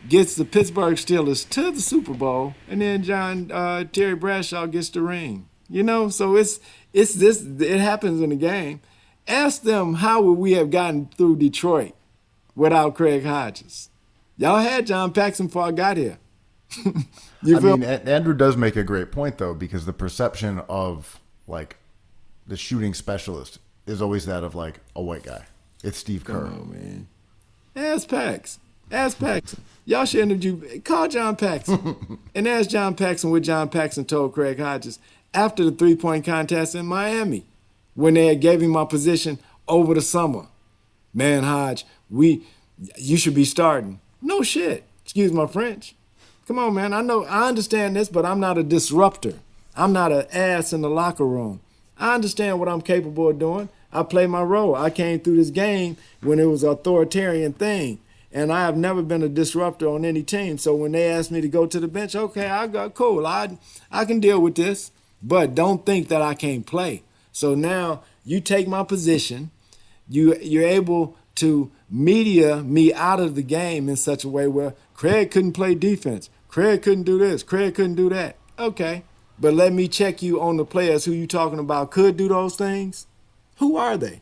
gets the Pittsburgh Steelers to the Super Bowl, and then Terry Bradshaw gets the ring. You know, so it's this. It happens in the game. Ask them how would we have gotten through Detroit without Craig Hodges? Y'all had John Paxson before I got here. Andrew does make a great point, though, because the perception of, like, the shooting specialist is always that of, like, a white guy. It's Steve Kerr. Come on, man. Ask Paxson. Y'all should interview. Call John Paxson and ask John Paxson what John Paxson told Craig Hodges after the 3-point contest in Miami when they had gave him my position over the summer. Man, Hodge, you should be starting. No shit. Excuse my French. Come on, man. I understand this, but I'm not a disruptor. I'm not an ass in the locker room. I understand what I'm capable of doing. I play my role. I came through this game when it was an authoritarian thing, and I have never been a disruptor on any team. So when they asked me to go to the bench, okay, I got cool. I can deal with this, but don't think that I can't play. So now you take my position. You're able to media me out of the game in such a way where Craig couldn't play defense. Craig couldn't do this. Craig couldn't do that. Okay, but let me check you on the players who you talking about could do those things. Who are they?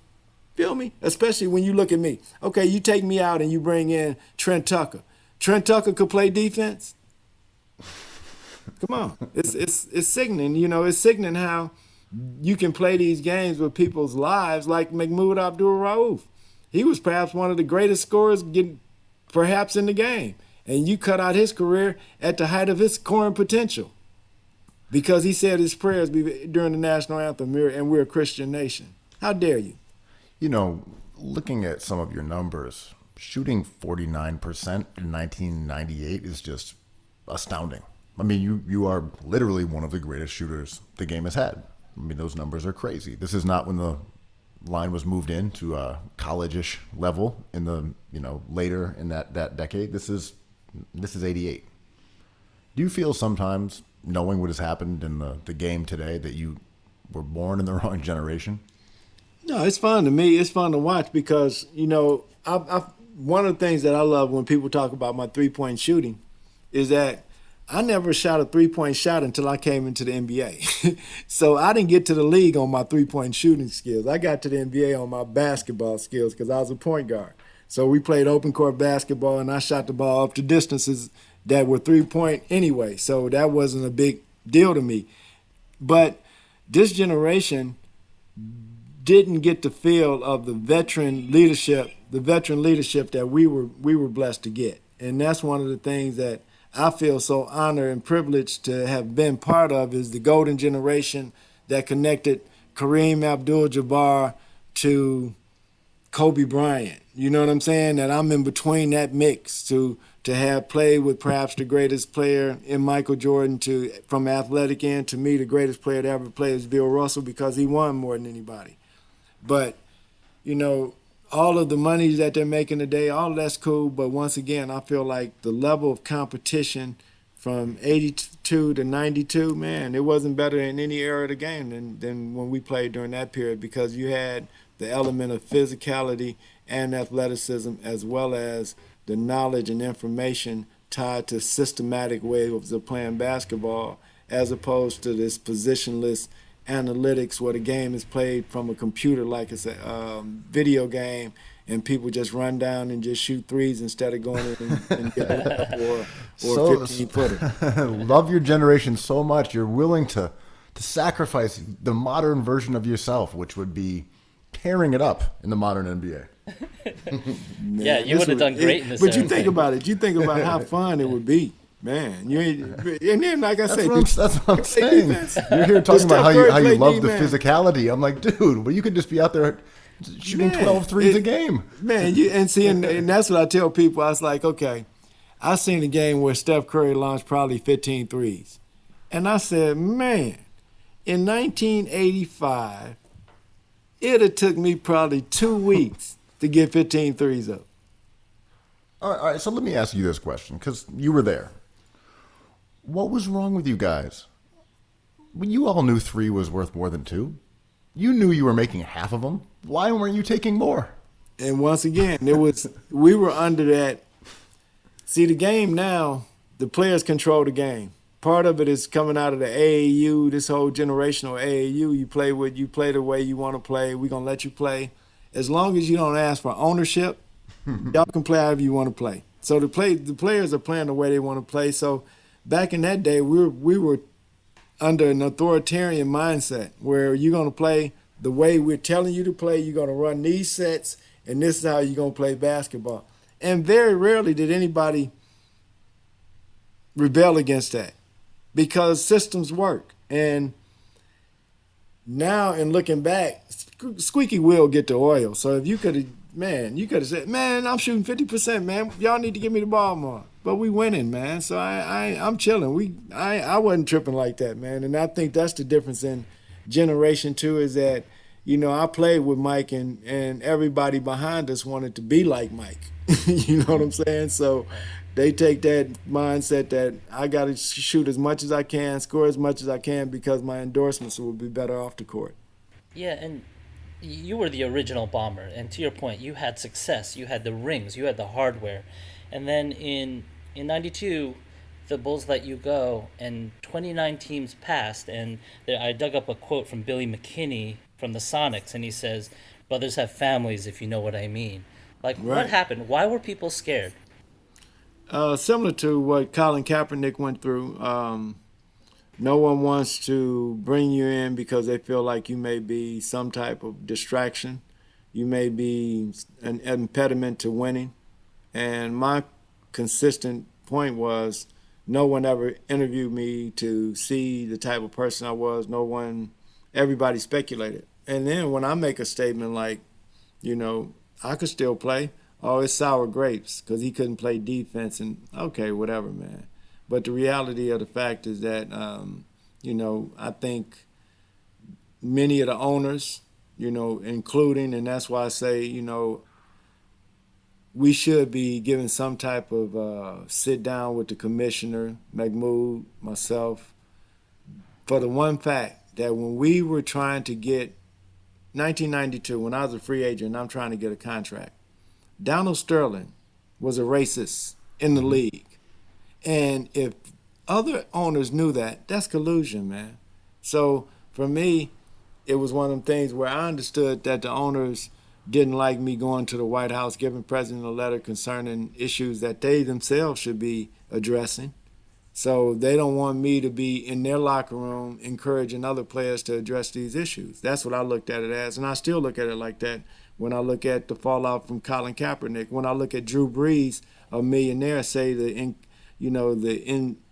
Feel me? Especially when you look at me. Okay, you take me out and you bring in Trent Tucker. Trent Tucker could play defense? Come on. It's sickening. You know, it's sickening how you can play these games with people's lives like Mahmoud Abdul-Rauf. He was perhaps one of the greatest scorers perhaps in the game. And you cut out his career at the height of his scoring potential because he said his prayers during the national anthem, and we're a Christian nation. How dare you? You know, looking at some of your numbers, shooting 49% in 1998 is just astounding. I mean, you are literally one of the greatest shooters the game has had. I mean, those numbers are crazy. This is not when the line was moved into a college-ish level in the, later in that decade. This is 88. Do you feel sometimes, knowing what has happened in the game today, that you were born in the wrong generation? No, it's fun to me. It's fun to watch because, one of the things that I love when people talk about my three-point shooting is that I never shot a three-point shot until I came into the NBA. So I didn't get to the league on my three-point shooting skills. I got to the NBA on my basketball skills because I was a point guard. So we played open court basketball, and I shot the ball up to distances that were three-point anyway. So that wasn't a big deal to me. But this generation didn't get the feel of the veteran leadership that we were blessed to get. And that's one of the things that I feel so honored and privileged to have been part of is the golden generation that connected Kareem Abdul-Jabbar to Kobe Bryant. You know what I'm saying? That I'm in between that mix to have played with perhaps the greatest player in Michael Jordan from athletic end to me, the greatest player to ever play is Bill Russell because he won more than anybody. But, all of the money that they're making today, all that's cool. But once again, I feel like the level of competition from 82 to 92, man, it wasn't better in any era of the game than when we played during that period because you had the element of physicality and athleticism as well as the knowledge and information tied to systematic ways of playing basketball as opposed to this positionless analytics where the game is played from a computer like it's a video game and people just run down and just shoot threes instead of going in and get a 15-footer. Love your generation so much you're willing to sacrifice the modern version of yourself, which would be tearing it up in the modern NBA. Yeah, you would have done great in this. But you think about it. You think about how fun it would be, man. You ain't, and then like I say, That's what I'm saying. You're here talking about how you love the physicality. I'm like, dude, well, you could just be out there shooting 12 threes a game. Man, and that's what I tell people. I was like, okay, I seen a game where Steph Curry launched probably 15 threes. And I said, man, in 1985, it have took me probably 2 weeks to get 15 threes up. All right, so let me ask you this question, because you were there. What was wrong with you guys? Well, you all knew 3 was worth more than 2. You knew you were making half of them. Why weren't you taking more? And once again, we were under that. See, the game now, the players control the game. Part of it is coming out of the AAU, this whole generational AAU. You play the way you want to play. We're going to let you play. As long as you don't ask for ownership, y'all can play however you want to play. So the players are playing the way they want to play. So back in that day, we were under an authoritarian mindset where you're going to play the way we're telling you to play. You're going to run these sets, and this is how you're going to play basketball. And very rarely did anybody rebel against that because systems work. And now, in looking back, squeaky wheel get the oil. So if you could have said, man, I'm shooting 50%, man. Y'all need to give me the ball more. But we winning, man. So I'm chilling. I wasn't tripping like that, man. And I think that's the difference in generation 2 is that, I played with Mike and everybody behind us wanted to be like Mike. You know what I'm saying? So they take that mindset that I got to shoot as much as I can, score as much as I can because my endorsements will be better off the court. Yeah, and you were the original bomber. And to your point, you had success. You had the rings. You had the hardware. And then in 92, the Bulls let you go, and 29 teams passed. And I dug up a quote from Billy McKinney from the Sonics, and he says, "Brothers have families, if you know what I mean." Like, right. What happened? Why were people scared? Similar to what Colin Kaepernick went through. No one wants to bring you in because they feel like you may be some type of distraction. You may be an impediment to winning. And my consistent point was no one ever interviewed me to see the type of person I was. Everybody speculated. And then when I make a statement like, I could still play. Oh, it's sour grapes because he couldn't play defense. And okay, whatever, man. But the reality of the fact is that, I think many of the owners, including, and that's why I say, we should be given some type of sit down with the commissioner, Mahmoud, myself, for the one fact that when we were trying to get 1992, when I was a free agent and I'm trying to get a contract, Donald Sterling was a racist in the league. And if other owners knew that, that's collusion, man. So for me, it was one of them things where I understood that the owners didn't like me going to the White House, giving President a letter concerning issues that they themselves should be addressing. So they don't want me to be in their locker room encouraging other players to address these issues. That's what I looked at it as, and I still look at it like that when I look at the fallout from Colin Kaepernick. When I look at Drew Brees, a millionaire, say the insensitive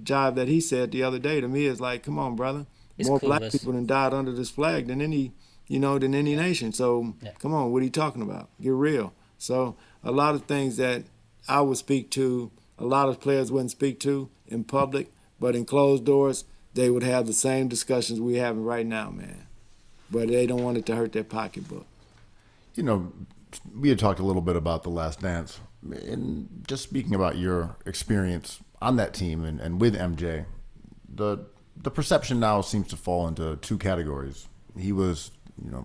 jive that he said the other day to me is like, come on, brother. He's more clueless. Black people than died under this flag than any nation. So Come on, what are you talking about? Get real. So a lot of things that I would speak to, a lot of players wouldn't speak to in public, but in closed doors, they would have the same discussions we're having right now, man. But they don't want it to hurt their pocketbook. We had talked a little bit about The Last Dance. And just speaking about your experience on that team and with MJ, the perception now seems to fall into 2 categories. He was,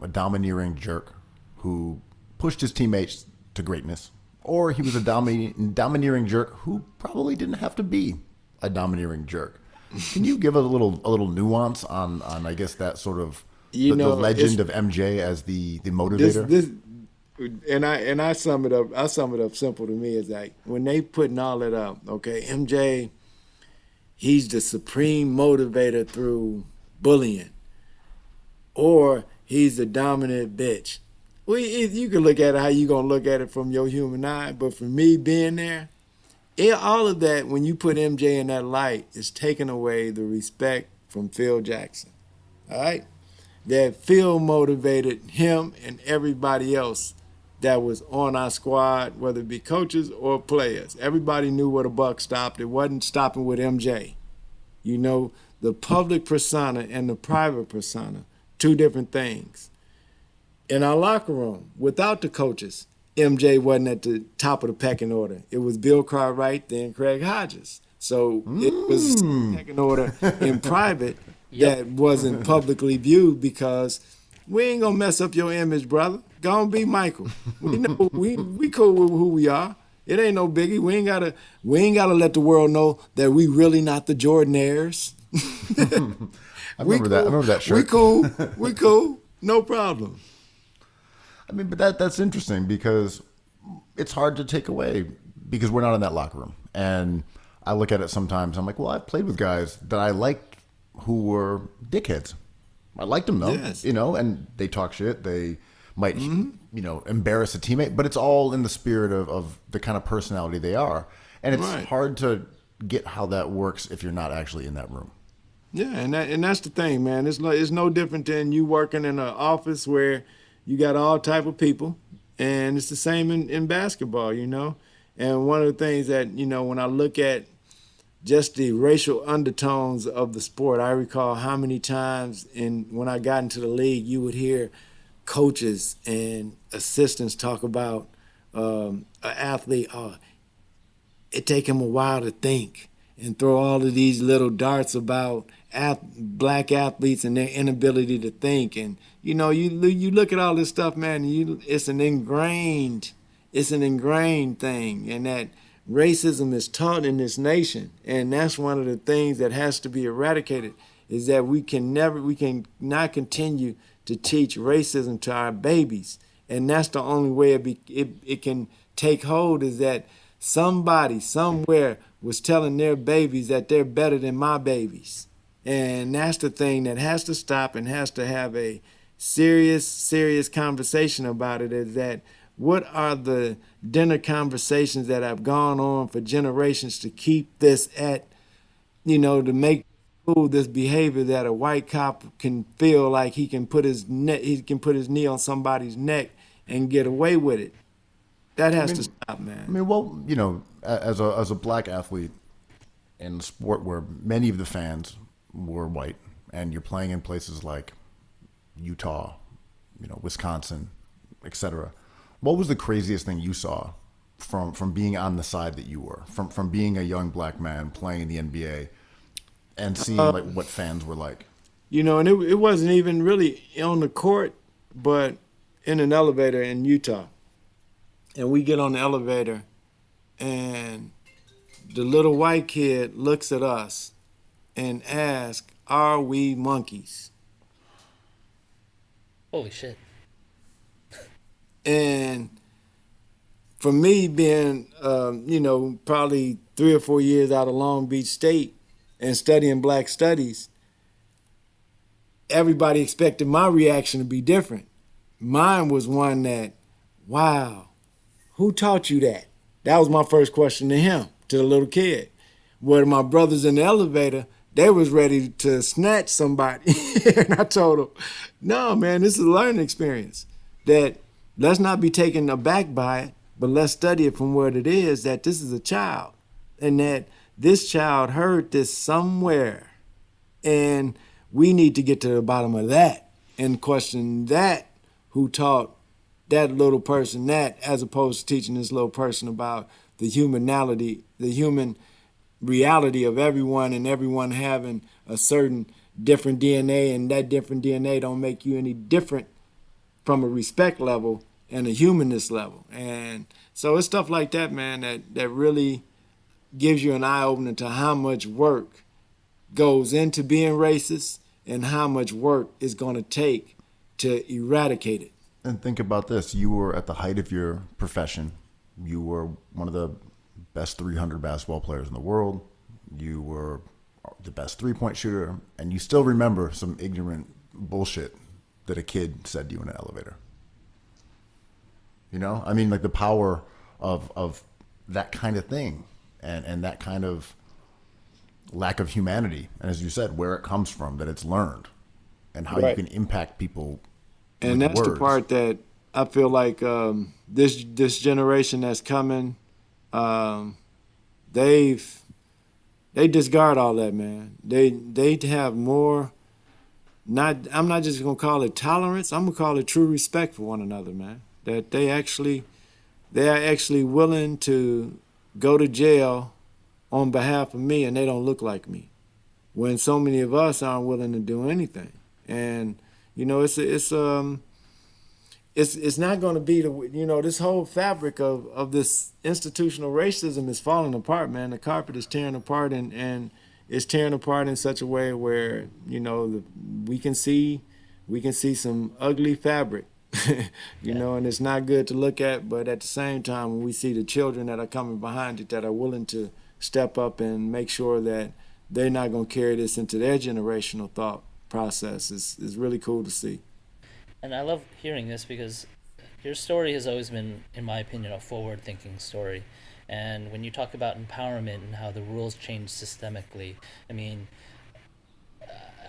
a domineering jerk who pushed his teammates to greatness, or he was a domineering jerk who probably didn't have to be a domineering jerk. Can you give a little nuance on I guess that sort of the legend of MJ as the motivator? And I sum it up. Simple to me is like when they putting all that up. Okay, MJ, he's the supreme motivator through bullying, or he's the dominant bitch. you can look at it how you gonna look at it from your human eye, but for me being there, all of that when you put MJ in that light is taking away the respect from Phil Jackson. All right, that Phil motivated him and everybody else that was on our squad, whether it be coaches or players. Everybody knew where the buck stopped. It wasn't stopping with MJ. You know, the public persona and the private persona, two different things. In our locker room, without the coaches, MJ wasn't at the top of the pecking order. It was Bill Cartwright, then Craig Hodges. So it was pecking order in private that wasn't publicly viewed because we ain't gonna mess up your image, brother. Go and be Michael. We know we cool with who we are. It ain't no biggie. We ain't gotta let the world know that we really not the Jordanaires. I remember that. I remember that shirt. We cool. No problem. I mean, but that's interesting because it's hard to take away because we're not in that locker room. And I look at it sometimes. I'm like, well, I've played with guys that I liked who were dickheads. I liked them though, Yes. and they talk shit. They might, embarrass a teammate, but it's all in the spirit of the kind of personality they are. And it's Right. hard to get how that works if you're not actually in that room. Yeah, and that's the thing, man. It's no different than you working in an office where you got all type of people, and it's the same in basketball, And one of the things that when I look at just the racial undertones of the sport, I recall how many times when I got into the league, you would hear coaches and assistants talk about an athlete. Oh, it take him a while to think, and throw all of these little darts about black athletes and their inability to think. And you look at all this stuff, man. It's an ingrained thing, and that racism is taught in this nation, and that's one of the things that has to be eradicated. Is that we can not continue to teach racism to our babies, and that's the only way it can take hold. Is that somebody somewhere was telling their babies that they're better than my babies. And that's the thing that has to stop and has to have a serious conversation about it. Is that what are the dinner conversations that have gone on for generations to keep this at, to make this behavior that a white cop can feel like he can put his knee on somebody's neck and get away with it. That has to stop, man. I mean, well, as a black athlete in a sport where many of the fans were white, and you're playing in places like Utah, Wisconsin, etc. What was the craziest thing you saw from being on the side that you were, from being a young black man playing in the NBA and seeing what fans were like? And it wasn't even really on the court, but in an elevator in Utah. And we get on the elevator, and the little white kid looks at us and asks, "Are we monkeys?" Holy shit. And for me, being, probably 3 or 4 years out of Long Beach State and studying black studies, everybody expected my reaction to be different. Mine was one that, wow, who taught you that? That was my first question to him, to the little kid. Where my brothers in the elevator, they was ready to snatch somebody. And I told them, no, man, this is a learning experience. That let's not be taken aback by it, but let's study it from what it is, that this is a child. And that this child heard this somewhere. And we need to get to the bottom of that and question that, who taught that little person that, as opposed to teaching this little person about the human reality of everyone, and everyone having a certain different DNA, and that different DNA don't make you any different from a respect level and a humanness level. And so it's stuff like that, man, that really gives you an eye opener to how much work goes into being racist and how much work it's going to take to eradicate it. And think about this. You were at the height of your profession. You were one of the best 300 basketball players in the world. You were the best three-point shooter. And you still remember some ignorant bullshit that a kid said to you in an elevator. You know, I mean, like the power of that kind of thing, and that kind of lack of humanity, and as you said, where it comes from, that it's learned, and how you Right. can impact people And with that's the words. part that I feel like this generation that's coming, um, they've they discard all that, man. They have more. Not I'm not just gonna call it tolerance. I'm gonna call it true respect for one another, man. That they are actually willing to go to jail on behalf of me, and they don't look like me. When so many of us aren't willing to do anything, and you know, it's not going to be the this whole fabric of this institutional racism is falling apart, man. The carpet is tearing apart, and it's tearing apart in such a way where we can see some ugly fabric, Yeah. and it's not good to look at. But at the same time, when we see the children that are coming behind it that are willing to step up and make sure that they're not going to carry this into their generational thought process, is really cool to see. And I love hearing this because your story has always been, in my opinion, a forward thinking story. And when you talk about empowerment and how the rules change systemically, I mean,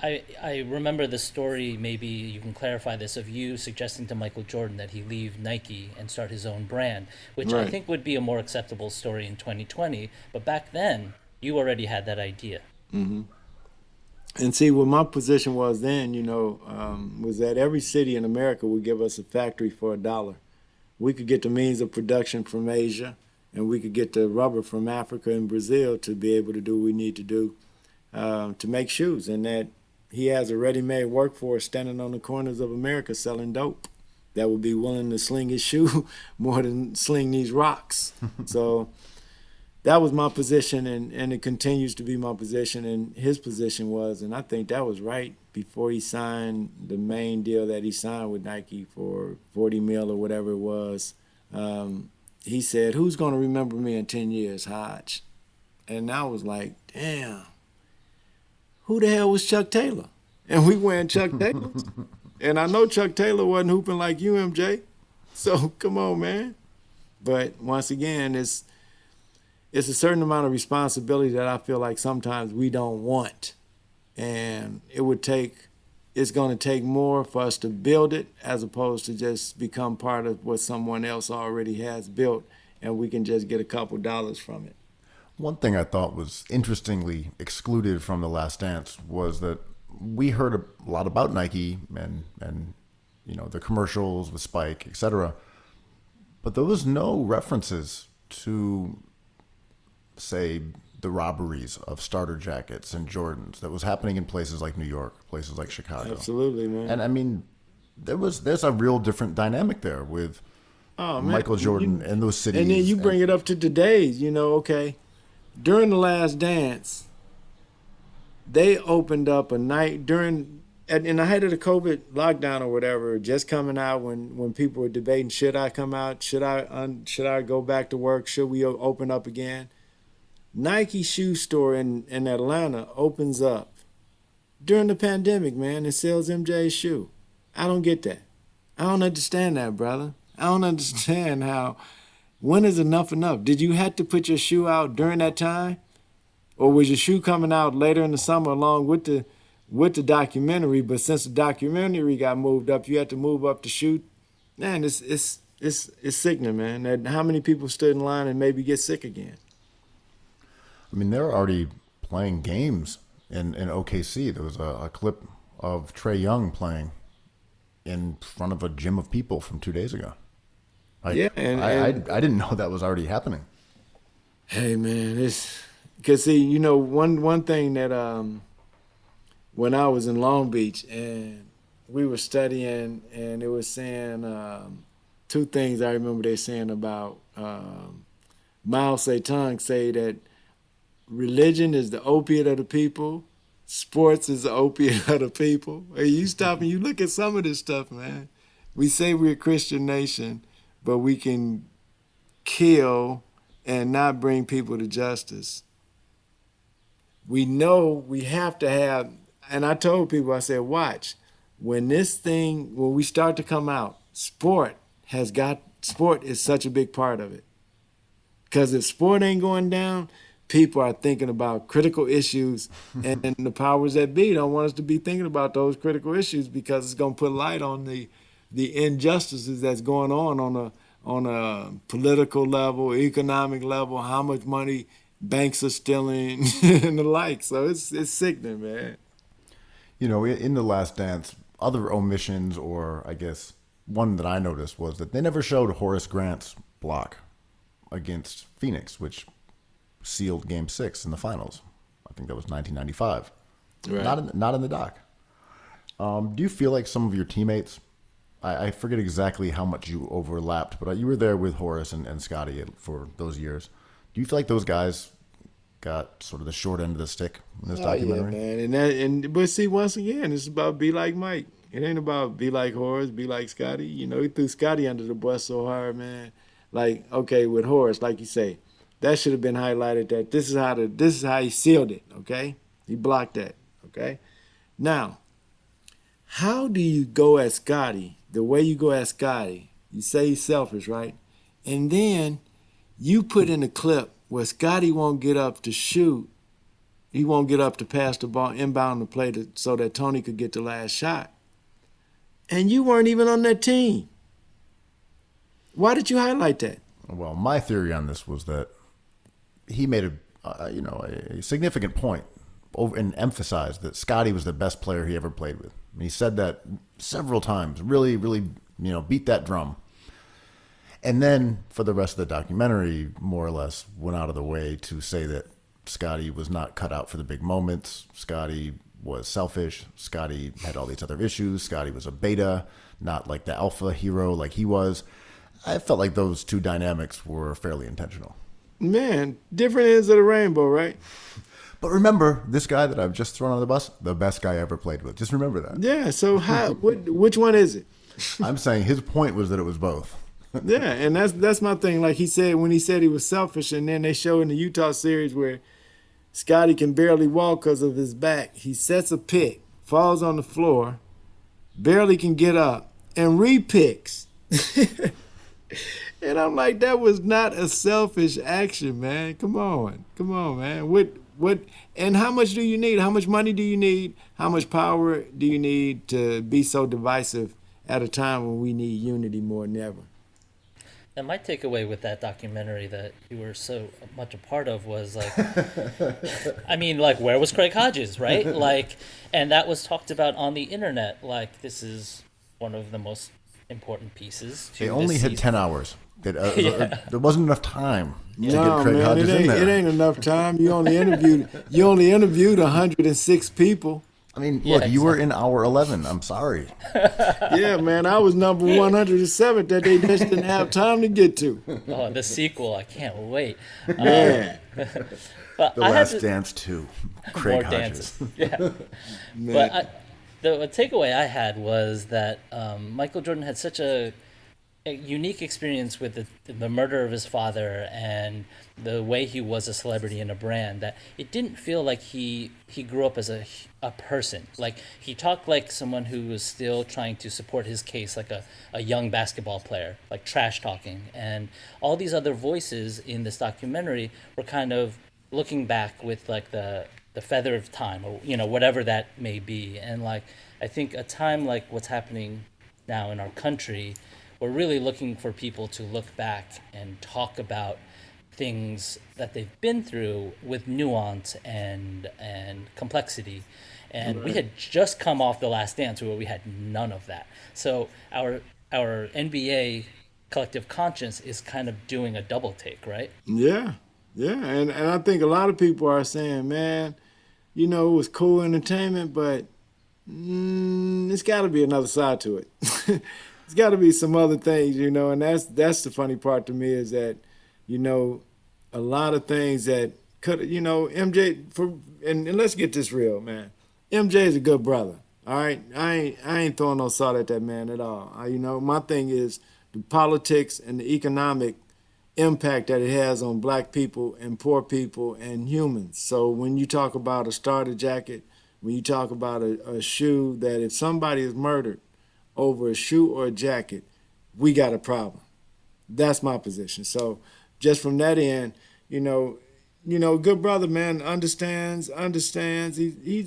I remember the story, maybe you can clarify this, of you suggesting to Michael Jordan that he leave Nike and start his own brand, which I Right. think would be a more acceptable story in 2020. But back then, you already had that idea. And see, what my position was then, was that every city in America would give us a factory for $1. We could get the means of production from Asia, and we could get the rubber from Africa and Brazil to be able to do what we need to do to make shoes. And that he has a ready-made workforce standing on the corners of America selling dope that would be willing to sling his shoe more than sling these rocks. So that was my position, and it continues to be my position. And his position was, and I think that was right before he signed the main deal that he signed with Nike for 40 mil or whatever it was. He said, "Who's going to remember me in 10 years, Hodge?" And I was like, "Damn, who the hell was Chuck Taylor?" And we wearing Chuck Taylors, and I know Chuck Taylor wasn't hooping like you, MJ. So come on, man. But once again, it's a certain amount of responsibility that I feel like sometimes we don't want. And it's going to take more for us to build it as opposed to just become part of what someone else already has built and we can just get a couple dollars from it. One thing I thought was interestingly excluded from The Last Dance was that we heard a lot about Nike and the commercials with Spike, etc. But there was no references to, say, the robberies of starter jackets and Jordans that was happening in places like New York, places like Chicago. Absolutely, man. And I mean, there's a real different dynamic there with Oh, man. Michael Jordan and those cities. And then you And bring it up to today's, okay. During The Last Dance, they opened up a night in the height of the COVID lockdown or whatever, just coming out when people were debating, should I come out? Should I go back to work? Should we open up again? Nike shoe store in Atlanta opens up during the pandemic, man, and sells MJ's shoe. I don't get that. I don't understand that, brother. I don't understand when is enough enough? Did you have to put your shoe out during that time? Or was your shoe coming out later in the summer along with the documentary? But since the documentary got moved up, you had to move up to shoot. Man, it's sickening, man. That how many people stood in line and maybe get sick again. I mean, they're already playing games in OKC. There was a clip of Trey Young playing in front of a gym of people from 2 days ago. Yeah, Like, I didn't know that was already happening. hey, man, it's because see, one thing that when I was in Long Beach and we were studying, and it was saying two things I remember they saying about Mao Zedong say that religion is the opiate of the people, sports is the opiate of the people. Hey, you stop and you look at some of this stuff, man. We say we're a Christian nation, but we can kill and not bring people to justice. We know we have to have, and I told people, I said, watch, when we start to come out, sport has got sport is such a big part of it. Because if sport ain't going down, people are thinking about critical issues, and the powers that be don't want us to be thinking about those critical issues because it's going to put light on the injustices that's going on a political level, economic level, how much money banks are stealing and the like. So it's sickening, man. You know, in The Last Dance, other omissions, or I guess one that I noticed, was that they never showed Horace Grant's block against Phoenix, which sealed Game 6 in the finals. I think that was 1995. Right. Not in the doc. Do you feel like some of your teammates, I forget exactly how much you overlapped, but you were there with Horace and Scotty for those years. Do you feel like those guys got sort of the short end of the stick in this documentary? Yeah, man. But see, once again, it's about be like Mike. It ain't about be like Horace, be like Scotty. You know, he threw Scotty under the bus so hard, man. Like, okay, with Horace, like you say, that should have been highlighted. That this is how he sealed it. Okay, he blocked that. Okay, now, how do you go at Scotty the way you go at Scotty? You say he's selfish, right? And then you put in a clip where Scotty won't get up to shoot. He won't get up to pass the ball, inbound the play so that Tony could get the last shot. And you weren't even on that team. Why did you highlight that? Well, my theory on this was that he made a significant point and emphasized that Scotty was the best player he ever played with. And he said that several times, really, really, beat that drum. And then for the rest of the documentary, more or less went out of the way to say that Scotty was not cut out for the big moments. Scotty was selfish. Scotty had all these other issues. Scotty was a beta, not like the alpha hero like he was. I felt like those two dynamics were fairly intentional. Man, different ends of the rainbow, right? But remember, this guy that I've just thrown on the bus, the best guy I ever played with. Just remember that. Yeah, so which one is it? I'm saying his point was that it was both. Yeah, and that's my thing. Like he said, when he said he was selfish, and then they show in the Utah series where Scotty can barely walk because of his back. He sets a pick, falls on the floor, barely can get up, and re-picks. And I'm like, that was not a selfish action, man. Come on, man. What? And how much do you need? How much money do you need? How much power do you need to be so divisive at a time when we need unity more than ever? And my takeaway with that documentary that you were so much a part of was like, I mean, like, where was Craig Hodges, right? Like, and that was talked about on the internet. Like, this is one of the most important pieces. They only had 10 hours. There wasn't enough time to get No, Craig man, Hodges in there. it ain't enough time. You only interviewed 106 people. I mean, Yeah, look, you were in hour 11. I'm sorry. Yeah, man, I was number 107 that they just didn't have time to get to. Oh, the sequel! I can't wait. Man, But The I had Last to- Dance 2. more Craig Hodges. dances. Yeah. But the takeaway I had was that Michael Jordan had such a unique experience with the murder of his father and the way he was a celebrity and a brand that it didn't feel like he grew up as a person. Like, he talked like someone who was still trying to support his case, like a young basketball player, like trash talking. And all these other voices in this documentary were kind of looking back with like the feather of time, or whatever that may be. And like, I think a time like what's happening now in our country, we're really looking for people to look back and talk about things that they've been through with nuance and complexity. And we had just come off The Last Dance where we had none of that. So our NBA collective conscience is kind of doing a double take, right? yeah, and I think a lot of people are saying, man, it was cool entertainment, but it's got to be another side to it. It's got to be some other things, and that's the funny part to me is that, a lot of things that could, MJ, and let's get this real, man. MJ is a good brother, all right? I ain't throwing no salt at that man at all. My thing is the politics and the economic impact that it has on black people and poor people and humans. So when you talk about a starter jacket, when you talk about a shoe, that if somebody is murdered over a shoe or a jacket, we got a problem. That's my position. So just from that end, you know, good brother man understands. He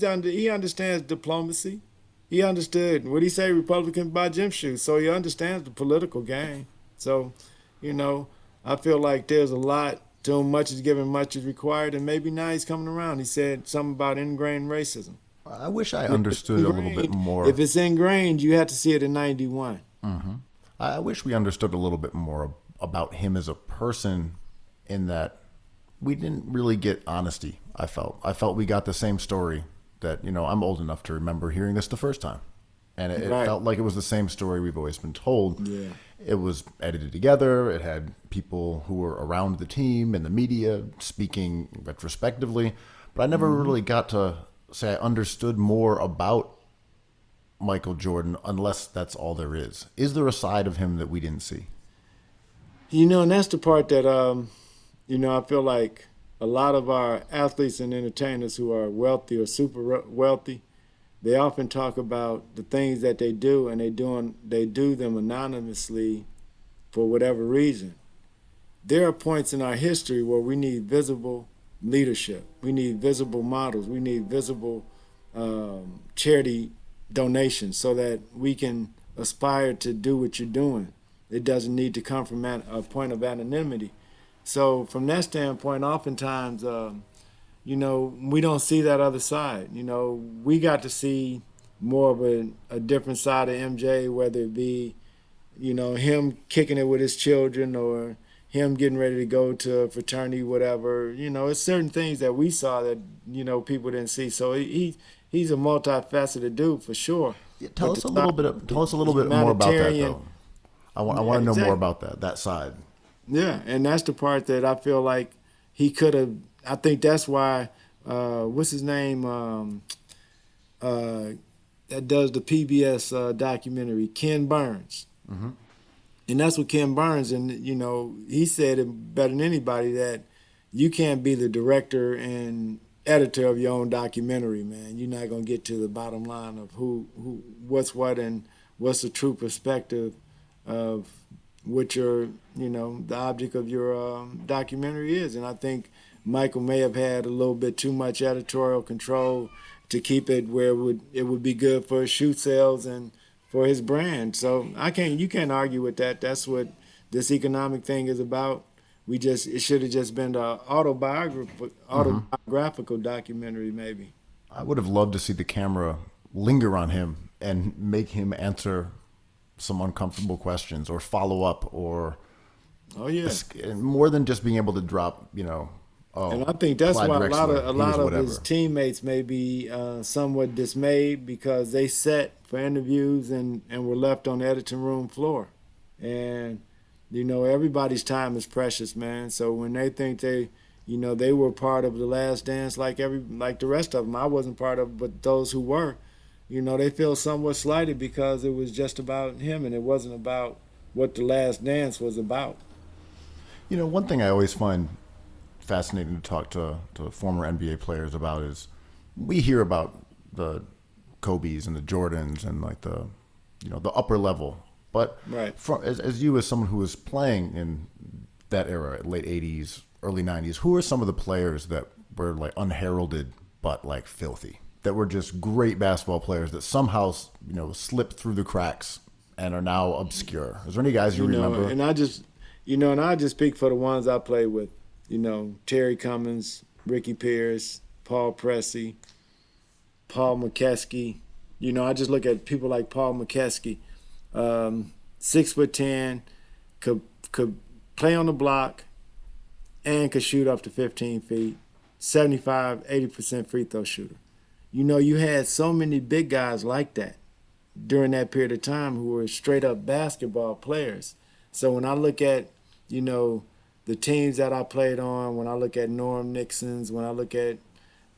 understands diplomacy. He understood what he say Republicans buy gym shoes, so he understands the political game. So, you know, I feel like there's a lot to whom much is given, much is required, and maybe now he's coming around. He said something about ingrained racism. I wish I If it's understood a little bit ingrained, if more. it's ingrained, you have to see it in '91. I wish we understood a little bit more about him as a person, in that we didn't really get honesty. I felt we got the same story that, I'm old enough to remember hearing this the first time. And it Right. felt like it was the same story we've always been told. Yeah. It was edited together. It had people who were around the team and the media speaking retrospectively. But I never really got to say I understood more about Michael Jordan, unless that's all there is. Is there a side of him that we didn't see? And that's the part that I feel like a lot of our athletes and entertainers who are wealthy or super wealthy, they often talk about the things that they do, and they do them anonymously for whatever reason. There are points in our history where we need visible leadership. We need visible models. We need visible charity donations so that we can aspire to do what you're doing. It doesn't need to come from a point of anonymity. So from that standpoint, oftentimes, we don't see that other side. We got to see more of a different side of MJ, whether it be, him kicking it with his children or him getting ready to go to a fraternity, whatever. It's certain things that we saw that, people didn't see. So he's a multifaceted dude for sure. Yeah, But the side, tell us a little the bit more about that, humanitarian, though. I yeah, want to know more exactly. about that side. Yeah, and that's the part that I feel like he could have. I think that's why. What's his name? Uh, that does the PBS documentary, Ken Burns. And that's what Ken Burns, and he said it better than anybody, that you can't be the director and editor of your own documentary, man. You're not gonna get to the bottom line of what's what, and what's the true perspective of what the object of your documentary is. And I think Michael may have had a little bit too much editorial control to keep it where it would be good for his shoe sales and for his brand. So you can't argue with that. That's what this economic thing is about. It should have just been an autobiographical documentary, maybe. I would have loved to see the camera linger on him and make him answer some uncomfortable questions or follow up, or Oh yeah. more than just being able to drop, And oh, I think that's Clyde why Drexler, a he was lot of whatever. his teammates may be somewhat dismayed, because they sat for interviews and were left on the editing room floor. And everybody's time is precious, man. So when they think they were part of the Last Dance, like the rest of them, I wasn't part of, but those who were, they feel somewhat slighted because it was just about him and it wasn't about what the Last Dance was about. One thing I always find fascinating to talk to former NBA players about is, we hear about the Kobe's and the Jordans and like the upper level, but Right. as you, as someone who was playing in that era, late '80s, early '90s, who are some of the players that were like unheralded but like filthy, that were just great basketball players that somehow slipped through the cracks and are now obscure? Is there any guys you remember? And I just speak for the ones I played with. Terry Cummins, Ricky Pierce, Paul Pressey, Paul McKeskey. I just look at people like Paul McKeskey, 6'10", could play on the block and could shoot up to 15 feet, 75-80% free throw shooter. You had so many big guys like that during that period of time who were straight up basketball players. So when I look at, the teams that I played on, when I look at Norm Nixon's, when I look at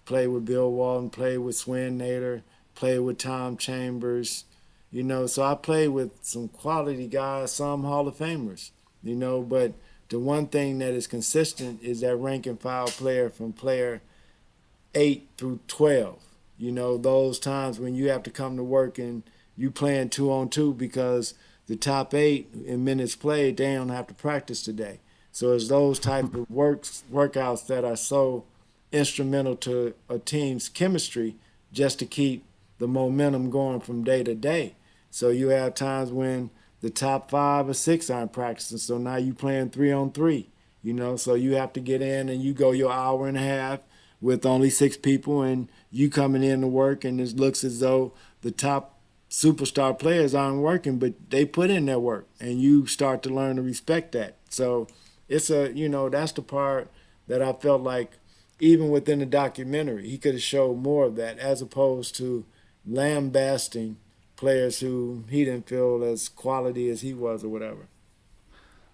play with Bill Walton, play with Swin Nader, play with Tom Chambers, so I played with some quality guys, some Hall of Famers, but the one thing that is consistent is that rank and file player from player 8 through 12. Those times when you have to come to work and you playing 2-on-2 because the top 8 in minutes played, they don't have to practice today. So it's those type of workouts that are so instrumental to a team's chemistry just to keep the momentum going from day to day. So you have times when the top 5 or 6 aren't practicing, so now you playing 3-on-3. So you have to get in and you go your hour and a half with only 6 people, and you coming in to work, and it looks as though the top superstar players aren't working, but they put in their work, and you start to learn to respect that. So it's that's the part that I felt like even within the documentary, he could have showed more of that as opposed to lambasting players who he didn't feel as quality as he was or whatever.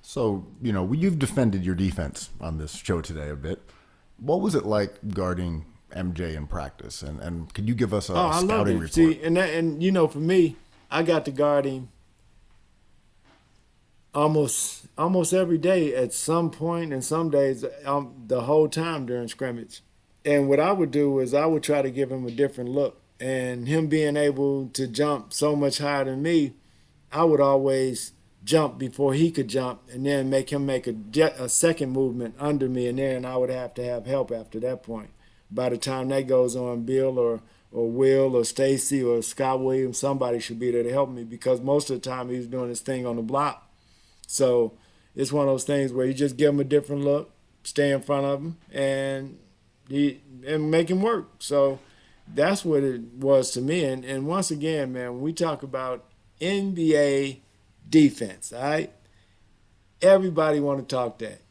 So, you've defended your defense on this show today a bit. What was it like guarding MJ in practice? And could you give us a scouting report? See, and for me, I got to guard him almost every day at some point, and some days the whole time during scrimmage. And what I would do is I would try to give him a different look. And him being able to jump so much higher than me, I would always jump before he could jump, and then make him make a second movement under me, and then I would have to have help after that point. By the time that goes on, Bill or Will or Stacy or Scott Williams, somebody should be there to help me, because most of the time he was doing his thing on the block. So it's one of those things where you just give him a different look, stay in front of him, and make him work. So that's what it was to me. And once again, man, when we talk about NBA defense, all right? Everybody want to talk that.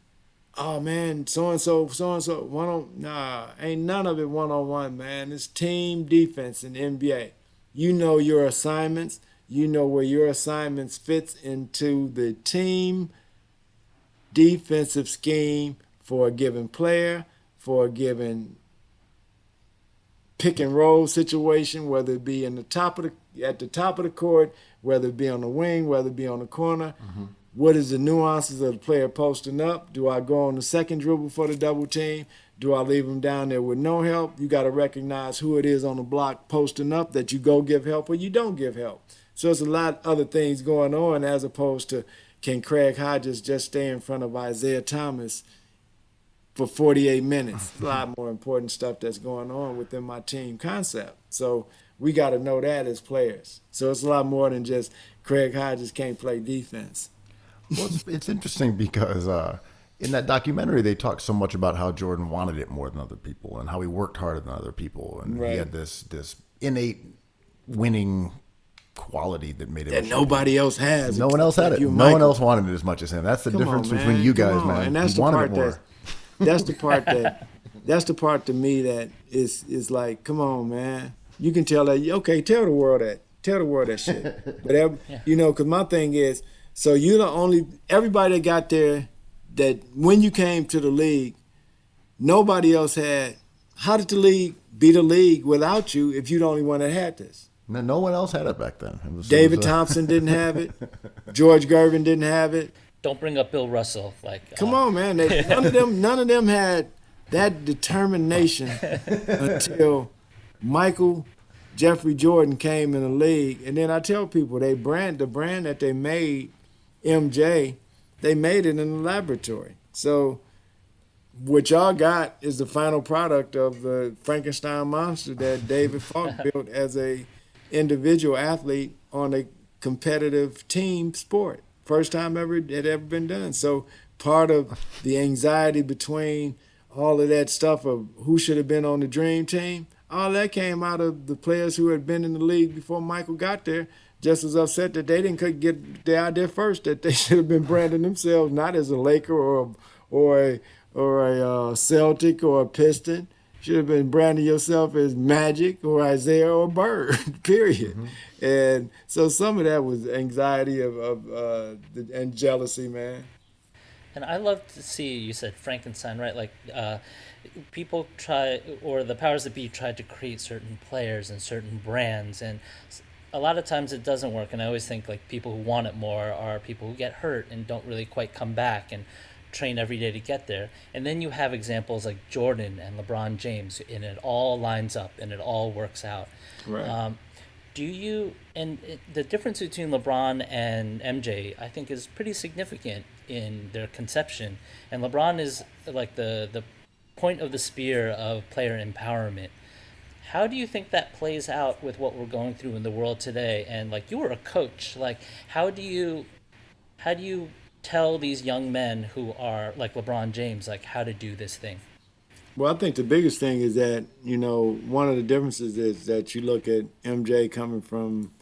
Oh, man, so-and-so, nah, ain't none of it one-on-one, man. It's team defense in the NBA. You know your assignments. You know where your assignments fits into the team defensive scheme for a given player, for a given pick and roll situation, whether it be at the top of the court, whether it be on the wing, whether it be on the corner. Mm-hmm. What is the nuances of the player posting up? Do I go on the second dribble for the double team? Do I leave him down there with no help? You got to recognize who it is on the block posting up that you go give help or you don't give help. So it's a lot of other things going on, as opposed to, can Craig Hodges just stay in front of Isaiah Thomas for 48 minutes? A lot more important stuff that's going on within my team concept. So we got to know that as players. So it's a lot more than just Craig Hodges can't play defense. Well, it's interesting because in that documentary, they talk so much about how Jordan wanted it more than other people and how he worked harder than other people. And right. He had this innate winning quality that made it. That nobody else has. No one else had it. No one else wanted it as much as him. That's the difference between you guys, man. And that's he wanted it more. That's the part to me that is like, come on, man. You can tell that. Okay, tell the world that. Tell the world that shit. But because my thing is, so you're the only, everybody that got there, that when you came to the league, nobody else had. How did the league be the league without you if you're the only one that had this? No one else had it back then. David Thompson didn't have it. George Gervin didn't have it. Don't bring up Bill Russell. Come on, man. None of them had that determination until Michael Jeffrey Jordan came in the league. And then I tell people, the brand that they made, MJ, they made it in the laboratory. So what y'all got is the final product of the Frankenstein monster that David Falk built as a individual athlete on a competitive team sport. First time it ever been done. So part of the anxiety between all of that stuff of who should have been on the dream team, all that came out of the players who had been in the league before Michael got there, just as upset that they didn't get the idea first, that they should have been branding themselves not as a Laker or a Celtic or a Piston. Should have been branding yourself as Magic or Isaiah or Bird, period. Mm-hmm. And so some of that was anxiety and jealousy, man. And I love to see, you said Frankenstein, right? Like people try, or the powers that be try to create certain players and certain brands, and a lot of times it doesn't work. And I always think like people who want it more are people who get hurt and don't really quite come back and train every day to get there. And then you have examples like Jordan and LeBron James, and it all lines up and it all works out. Right. Do you the difference between LeBron and MJ, I think, is pretty significant in their conception. And LeBron is like the point of the spear of player empowerment. How do you think that plays out with what we're going through in the world today? And like, you were a coach, like, how do you tell these young men who are like LeBron James, like, how to do this thing? Well, I think the biggest thing is that, one of the differences is that you look at MJ coming from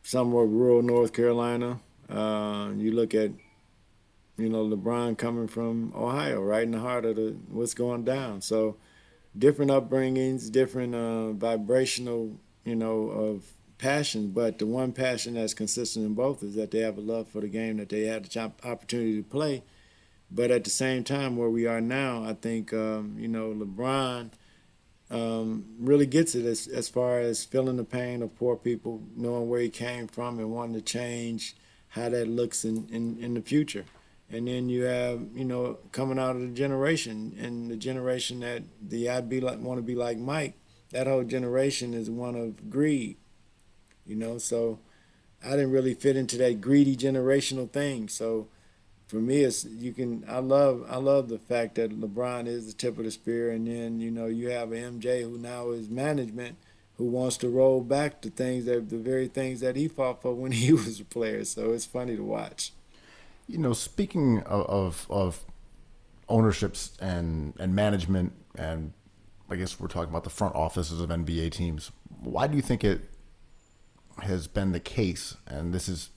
somewhere rural North Carolina. You look at, LeBron coming from Ohio, right in the heart of what's going down. So different upbringings, different vibrational, of passion. But the one passion that's consistent in both is that they have a love for the game, that they had the opportunity to play. But at the same time, where we are now, I think, LeBron really gets it as far as feeling the pain of poor people, knowing where he came from and wanting to change how that looks in the future. And then you have, coming out of the generation, and the generation that want to be like Mike, that whole generation is one of greed, so I didn't really fit into that greedy generational thing. So for me, I love the fact that LeBron is the tip of the spear, and then you have an MJ who now is management, who wants to roll back the very things that he fought for when he was a player. So it's funny to watch. Speaking of ownerships and management, and I guess we're talking about the front offices of NBA teams, why do you think it has been the case, and this is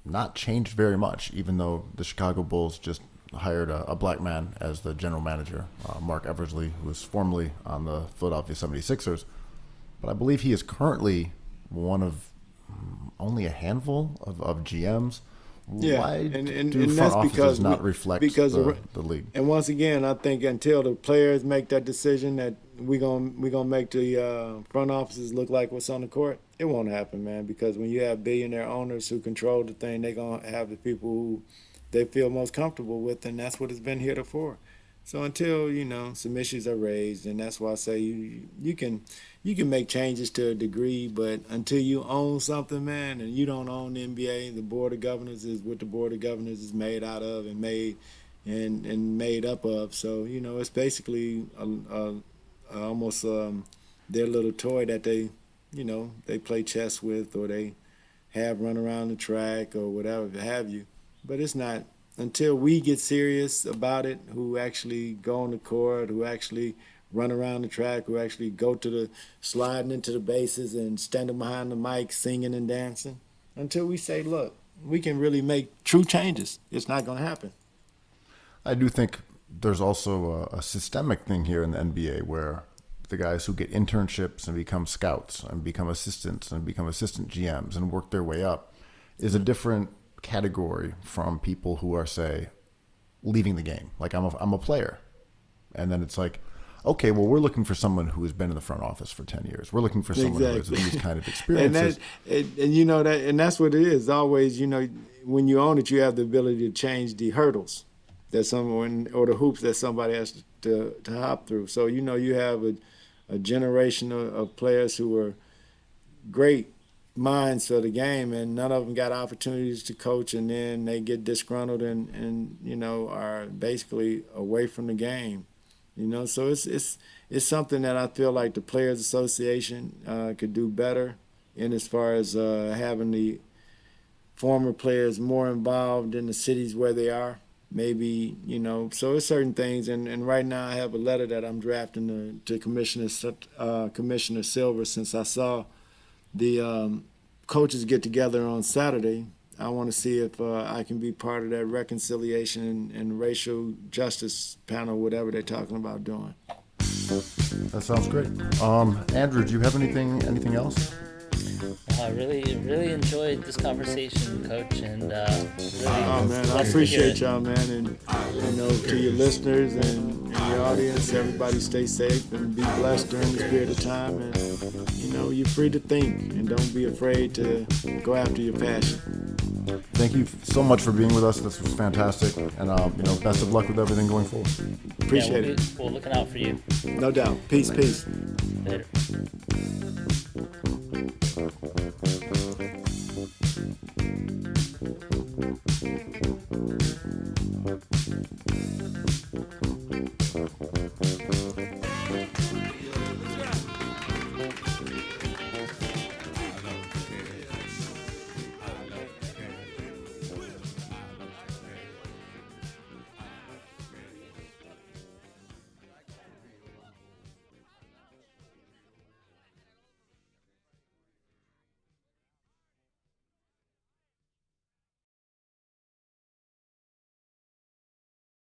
not changed very much, even though the Chicago Bulls just hired a black man as the general manager, Mark Eversley, who was formerly on the Philadelphia 76ers. But I believe he is currently one of only a handful of GMs. Yeah, Why and do front that's offices because not reflect the league? And once again, I think until the players make that decision that we gonna make the front offices look like what's on the court, it won't happen, man. Because when you have billionaire owners who control the thing, they're gonna have the people who they feel most comfortable with, and that's what it's been heretofore. So until some issues are raised, and that's why I say you can make changes to a degree, but until you own something, man, and you don't own the NBA, the board of governors is what the board of governors is made out of and made up of. So it's basically almost their little toy that they play chess with, or they have run around the track or whatever have you. But it's not until we get serious about it, who actually go on the court, who actually run around the track, who actually go to the sliding into the bases and standing behind the mic singing and dancing, until we say, look, we can really make true changes, it's not going to happen. I do think there's also a systemic thing here in the NBA where the guys who get internships and become scouts and become assistants and become assistant GMs and work their way up is a different category from people who are, say, leaving the game. Like, I'm a player. And then it's like, okay, well, we're looking for someone who has been in the front office for 10 years. We're looking for someone who has these kind of experiences. and that's what it is. Always, when you own it, you have the ability to change the hurdles that someone, or the hoops that somebody has to hop through. So, you have a generation of players who are great minds for the game, and none of them got opportunities to coach, and then they get disgruntled and are basically away from the game. So it's something that I feel like the Players Association could do better in, as far as having the former players more involved in the cities where they are. Maybe, so it's certain things. And right now I have a letter that I'm drafting to Commissioner Silver, since I saw the coaches get together on Saturday. I want to see if I can be part of that reconciliation and racial justice panel, whatever they're talking about doing. That sounds great. Andrew, do you have anything else? I really enjoyed this conversation, Coach, and really man, I appreciate y'all, man, and to your listeners and your audience, everybody stay safe and be blessed during this period of time, and you're free to think and don't be afraid to go after your passion. Thank you so much for being with us. This was fantastic, and best of luck with everything going forward. Appreciate it. We're looking out for you. No doubt. Peace. Later.